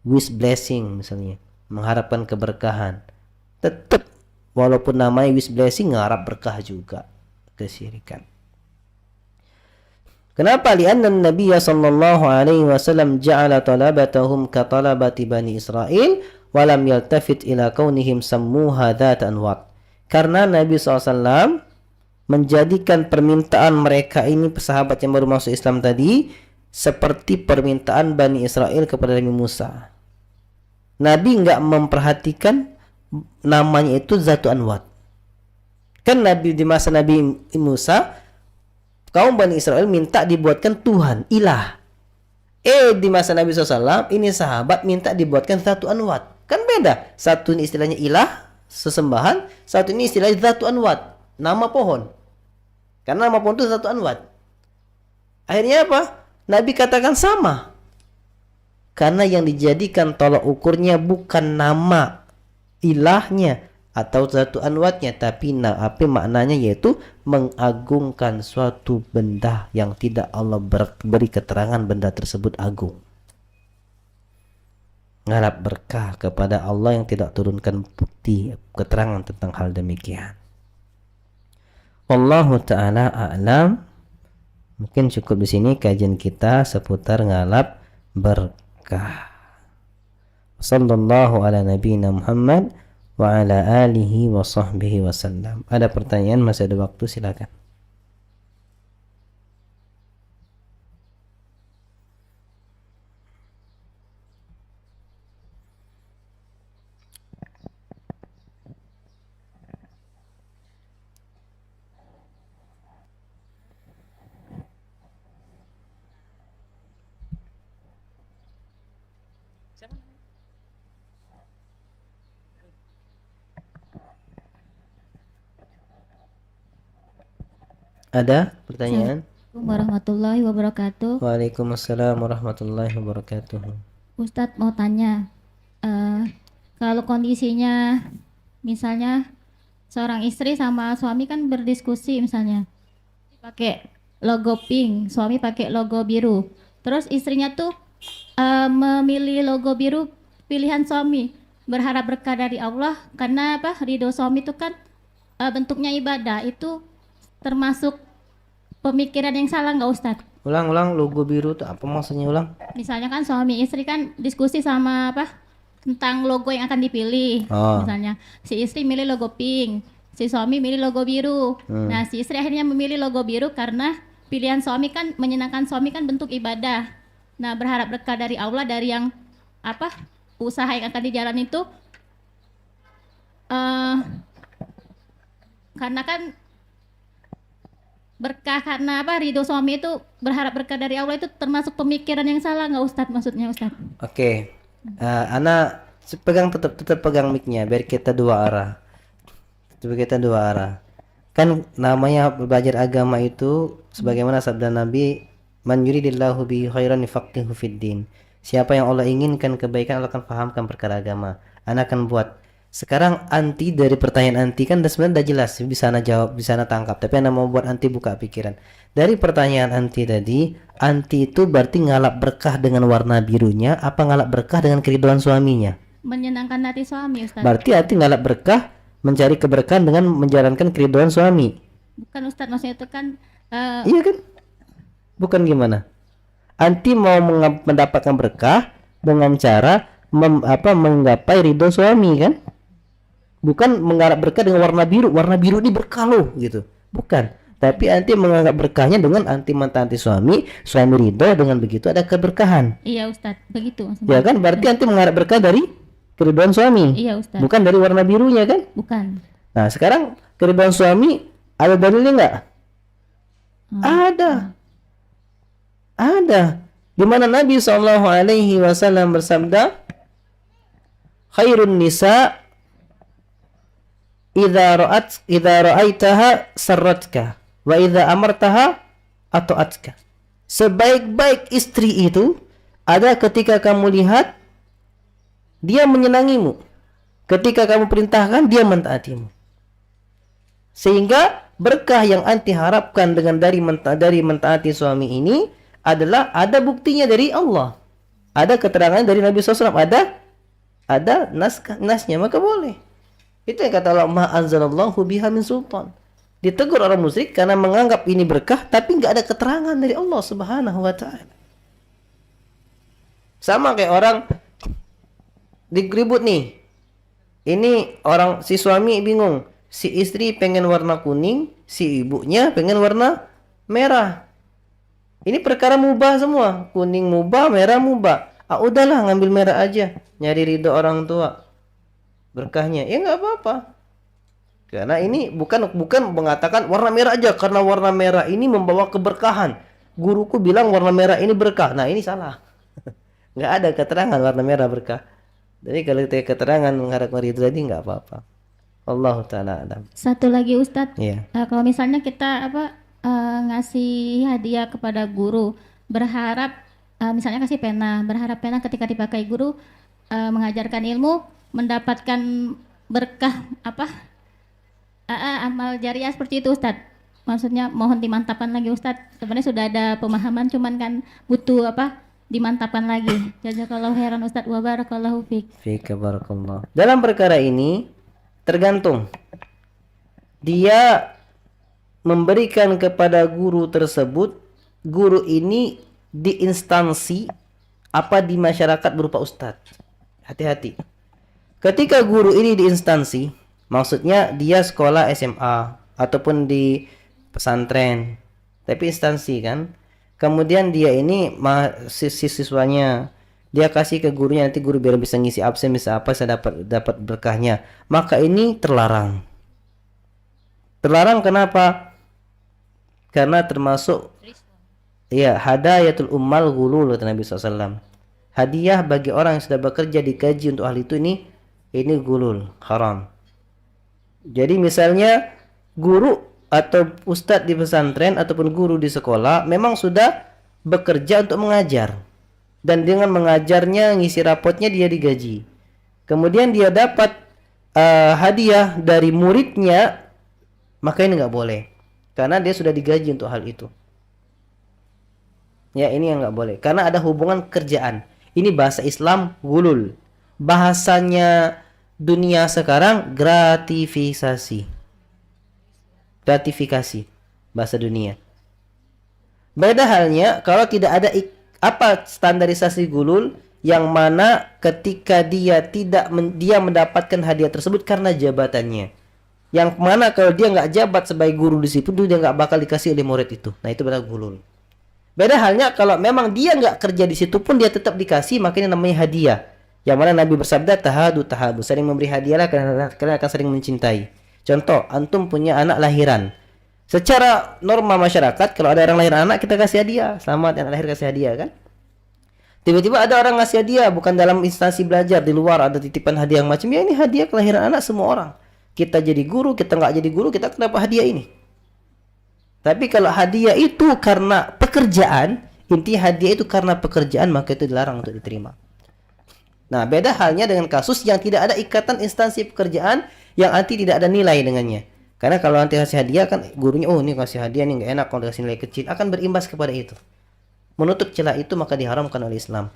wish blessing misalnya, mengharapkan keberkahan. Tetap walaupun namanya wish blessing ngarap berkah juga. Kesyirikan. Kenapa? Lianna Nabi sallallahu alaihi wasallam ja'ala talabatahum ka talabati Bani Israel wa lam yaltafit ila kaunihim sammuha dzat anwat. Karena Nabi SAW menjadikan permintaan mereka ini, sahabat yang baru masuk Islam tadi, seperti permintaan Bani Israel kepada Nabi Musa. Nabi enggak memperhatikan namanya itu Zatu Anwat. Kan Nabi di masa Nabi Musa, kaum Bani Israel minta dibuatkan Tuhan, ilah. Di masa Nabi SAW, ini sahabat minta dibuatkan Zatu Anwat. Kan beda. Satu ini istilahnya ilah, sesembahan. Satu ini istilahnya Zatu Anwat, nama pohon. Karena nama pohon itu Zatu Anwat. Akhirnya apa? Nabi katakan sama. Karena yang dijadikan tolak ukurnya bukan nama ilahnya atau Zatu Anwatnya, tapi apa maknanya, yaitu mengagungkan suatu benda yang tidak Allah beri keterangan benda tersebut agung. Ngarap berkah kepada Allah yang tidak turunkan bukti keterangan tentang hal demikian. Wallahu ta'ala a'lam. Mungkin cukup di sini kajian kita seputar ngalap berkah. Sallallahu ala nabiyina Muhammad wa ala alihi wa sahbihi wasallam. Ada pertanyaan, masih ada waktu, silakan. Ada pertanyaan? Assalamualaikum warahmatullahi wabarakatuh. Waalaikumsalam warahmatullahi wabarakatuh. Ustadz mau tanya, kalau kondisinya misalnya seorang istri sama suami kan berdiskusi, misalnya pakai logo pink, suami pakai logo biru, terus istrinya tuh memilih logo biru pilihan suami, berharap berkah dari Allah karena apa, ridho suami itu kan bentuknya ibadah, itu termasuk pemikiran yang salah nggak Ustadz? Ulang logo biru itu apa maksudnya, ulang? Misalnya kan suami istri kan diskusi sama apa tentang logo yang akan dipilih. Misalnya si istri milih logo pink, si suami milih logo biru. Nah si istri akhirnya memilih logo biru karena pilihan suami kan menyenangkan suami kan bentuk ibadah. Nah berharap berkah dari Allah dari yang apa usaha yang akan dijalani itu karena kan berkah karena apa ridho suami itu berharap berkah dari Allah itu termasuk pemikiran yang salah nggak Ustadz, maksudnya Ustadz? Oke. Ana tetap pegang mic-nya biar kita dua arah. Kan namanya belajar agama itu sebagaimana sabda Nabi, man yuridillahu bihi khairan yufaqihu fid din. Siapa yang Allah inginkan kebaikan, Allah akan fahamkan perkara agama. Ana akan buat. Sekarang anti dari pertanyaan anti kan sebenarnya udah jelas, bisa Ana jawab, bisa Ana tangkap, tapi Ana mau buat anti buka pikiran. Dari pertanyaan anti tadi, anti itu berarti ngalap berkah dengan warna birunya apa ngalap berkah dengan keridhaan suaminya? Menyenangkan hati suami Ustadz. Berarti anti ngalap berkah mencari keberkahan dengan menjalankan keridhaan suami. Bukan Ustadz, maksudnya itu kan iya kan? Bukan gimana? Anti mau mendapatkan berkah dengan cara menggapai ridho suami kan? Bukan mengharap berkah dengan warna biru ini berkah loh gitu, bukan. Tapi anti menganggap berkahnya dengan anti mentaati suami ridho, dengan begitu ada keberkahan. Iya Ustadz, begitu maksudnya. Ya kan, berarti anti mengharap berkah dari keridhaan suami. Iya Ustadz. Bukan dari warna birunya kan? Bukan. Nah sekarang keridhaan suami ada dalilnya nggak? Ada. Di mana Nabi SAW bersabda, khairun nisa idza ra'aitaha sarratka wa idza amartaha ata'atka. Sebaik-baik istri itu ada ketika kamu lihat dia menyenangimu, ketika kamu perintahkan dia mentaatimu. Sehingga berkah yang anti harapkan dengan dari mentaati suami ini adalah ada buktinya dari Allah, ada keterangan dari Nabi SAW, ada nasnya, maka boleh. Itu yang kata Allah, ma anzalallahu biha min sultan. Ditegur orang musyrik karena menganggap ini berkah tapi nggak ada keterangan dari Allah Subhanahu wa taala. Sama kayak orang diribut nih. Ini orang, si suami bingung, si istri pengen warna kuning, si ibunya pengen warna merah. Ini perkara mubah semua, kuning mubah, merah mubah. Ah udahlah ngambil merah aja, nyari ridho orang tua. Berkahnya ya nggak apa-apa. Karena ini bukan mengatakan warna merah aja karena warna merah ini membawa keberkahan. Guruku bilang warna merah ini berkah. Nah, ini salah. Nggak ada keterangan warna merah berkah. Jadi kalau kita keterangan mengharap ridho tadi nggak apa-apa. Allah taala alam. Satu lagi Ustadz, Iya. kalau misalnya kita ngasih hadiah kepada guru, berharap misalnya kasih pena, berharap pena ketika dipakai guru mengajarkan ilmu, mendapatkan berkah amal jariah seperti itu Ustadz. Maksudnya mohon dimantapkan lagi Ustadz. Sebenarnya sudah ada pemahaman, cuman kan butuh dimantapkan lagi. Jazakallahu khairan Ustadz wa barakallahu fiik. Fika barakallah. Dalam perkara ini tergantung dia memberikan kepada guru tersebut, guru ini di instansi apa di masyarakat berupa ustadz. Hati-hati. Ketika guru ini di instansi, maksudnya dia sekolah SMA ataupun di pesantren, tapi instansi kan. Kemudian dia ini siswanya dia kasih ke gurunya, nanti guru biar bisa ngisi absen, bisa apa, saya dapat berkahnya. Maka ini terlarang. Terlarang kenapa? Karena termasuk ya hadayatul ummal ghulul kata Nabi SAW. Hadiah bagi orang yang sudah bekerja dikaji untuk hal itu ini gulul, haram. Jadi misalnya guru atau ustadz di pesantren ataupun guru di sekolah memang sudah bekerja untuk mengajar, dan dengan mengajarnya ngisi rapotnya dia digaji. Kemudian dia dapat hadiah dari muridnya, maka ini nggak boleh karena dia sudah digaji untuk hal itu. Ya, ini yang nggak boleh karena ada hubungan kerjaan. Ini bahasa Islam gulul. Bahasanya dunia sekarang gratifikasi. Gratifikasi bahasa dunia. Beda halnya kalau tidak ada standarisasi gulul, yang mana ketika dia dia mendapatkan hadiah tersebut karena jabatannya. Yang mana kalau dia nggak jabat sebagai guru di situ, dia nggak bakal dikasih oleh murid itu. Nah, itu benar gulul. Beda halnya kalau memang dia nggak kerja di situ pun dia tetap dikasih, makanya namanya hadiah. Yang mana Nabi bersabda tahabu, sering memberi hadiahlah karena akan sering mencintai. Contoh, antum punya anak lahiran. Secara norma masyarakat kalau ada orang lahir anak kita kasih hadiah, selamat yang lahir, kasih hadiah kan. Tiba-tiba ada orang ngasih hadiah bukan dalam instansi belajar, di luar ada titipan hadiah yang macam ya, ini hadiah kelahiran anak semua orang. Kita jadi guru, kita nggak jadi guru, kita dapat hadiah ini. Tapi kalau hadiah itu karena pekerjaan, intinya hadiah itu karena pekerjaan, maka itu dilarang untuk diterima. Nah, beda halnya dengan kasus yang tidak ada ikatan instansi pekerjaan, yang nanti tidak ada nilai dengannya. Karena kalau nanti kasih hadiah kan gurunya, oh ini kasih hadiah nih nggak enak, kalau kasih nilai kecil akan berimbas kepada itu. Menutup celah itu maka diharamkan oleh Islam.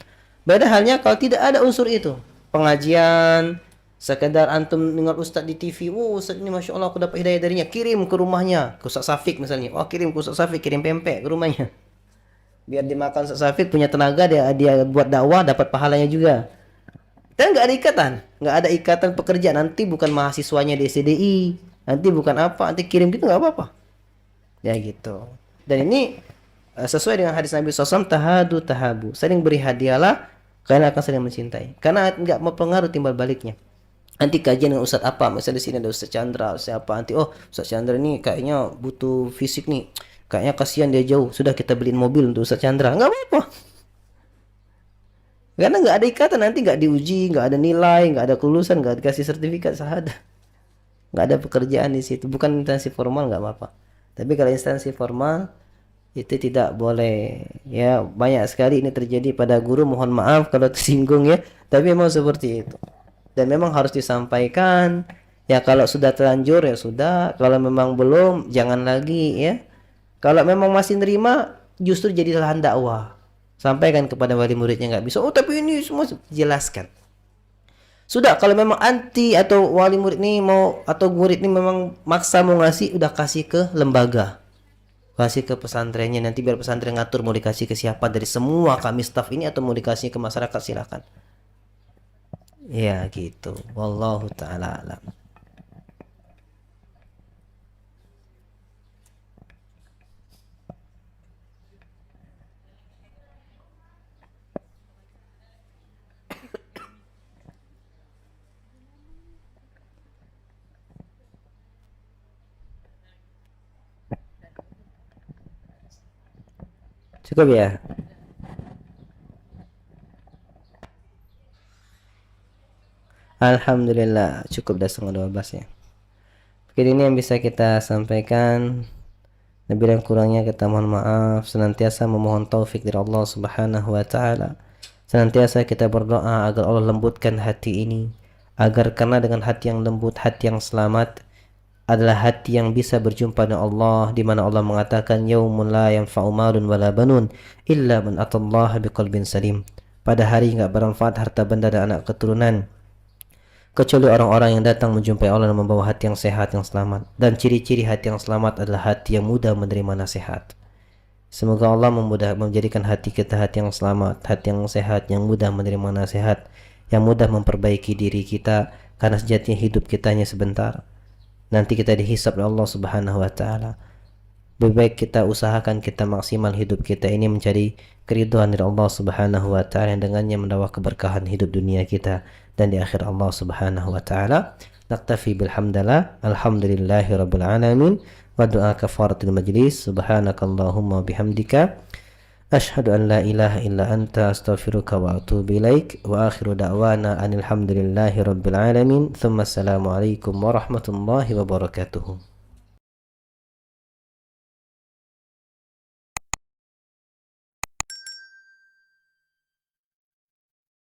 Beda halnya kalau tidak ada unsur itu, pengajian, sekedar antum dengar ustaz di TV, ustaz ini masya Allah aku dapat hidayah darinya, kirim ke rumahnya, ke Ustaz Safik misalnya, kirim ke Ustaz Safik, kirim pempek ke rumahnya, biar dimakan Ustaz Safik, punya tenaga, dia buat dakwah, dapat pahalanya juga. Dan nggak ada ikatan pekerjaan, nanti bukan mahasiswanya di SDI, nanti bukan apa, nanti kirim gitu nggak apa-apa, ya gitu. Dan ini sesuai dengan hadis Nabi SAW, tahabu, sering beri hadiahlah karena akan sering mencintai, karena nggak mempengaruhi timbal baliknya. Nanti kajian dengan Ustadz apa, misalnya di sini ada Ustadz Chandra, siapa, nanti Ustadz Chandra ini kayaknya butuh fisik nih, kayaknya kasihan dia jauh, sudah kita beliin mobil untuk Ustadz Chandra, nggak apa-apa. Karena nggak ada ikatan, nanti nggak diuji, nggak ada nilai, nggak ada kelulusan, nggak dikasih sertifikat syahadah. nggak ada pekerjaan di situ. Bukan instansi formal nggak apa-apa, tapi kalau instansi formal itu tidak boleh. Ya, banyak sekali ini terjadi pada guru, mohon maaf kalau tersinggung ya, tapi memang seperti itu dan memang harus disampaikan. Ya, kalau sudah terlanjur ya sudah, kalau memang belum jangan lagi ya. Kalau memang masih nerima, justru jadi lahan dakwah, sampaikan kepada wali muridnya. Nggak bisa, oh tapi ini semua jelaskan. Sudah, kalau memang anti atau wali murid ini mau atau murid ini memang maksa mau ngasih, udah kasih ke lembaga, kasih ke pesantrennya, nanti biar pesantren ngatur mau dikasih ke siapa dari semua kami staff ini atau mau dikasih ke masyarakat, silakan. Ya gitu. Wallahu taala alam. Cukup ya. Alhamdulillah cukup, dah setengah 12 ya. Mungkin ini yang bisa kita sampaikan. Lebih dan kurangnya kita mohon maaf. Senantiasa memohon taufik dari Allah Subhanahu wa taala. Senantiasa kita berdoa agar Allah lembutkan hati ini, agar karena dengan hati yang lembut, hati yang selamat adalah hati yang bisa berjumpa dengan Allah, di mana Allah mengatakan yaumun la yanfa'u malun wala banun illa man atallaha biqalbin salim. Pada hari enggak bermanfaat harta benda dan anak keturunan kecuali orang-orang yang datang menjumpai Allah dan membawa hati yang sehat, yang selamat. Dan ciri-ciri hati yang selamat adalah hati yang mudah menerima nasihat. Semoga Allah menjadikan hati kita hati yang selamat, hati yang sehat, yang mudah menerima nasihat, yang mudah memperbaiki diri kita, karena sejatinya hidup kita hanya sebentar. Nanti kita dihisab oleh Allah Subhanahu wa taala. Lebih baik kita usahakan kita maksimal hidup kita ini mencari keridhaan dari Allah Subhanahu wa taala, yang dengannya mendapat keberkahan hidup dunia kita dan di akhir Allah Subhanahu wa taala. Naktafi bilhamdalillah, alhamdulillahi rabbil alamin, wa du'a kafaratul majlis. Subhanakallahumma bihamdika asyhadu an la ilaha illa anta astaghfiruka wa atubu ilaik. Wa akhiru da'wana anil hamdulillahi rabbil alamin. Tsumma assalamu alaikum warahmatullahi wabarakatuh.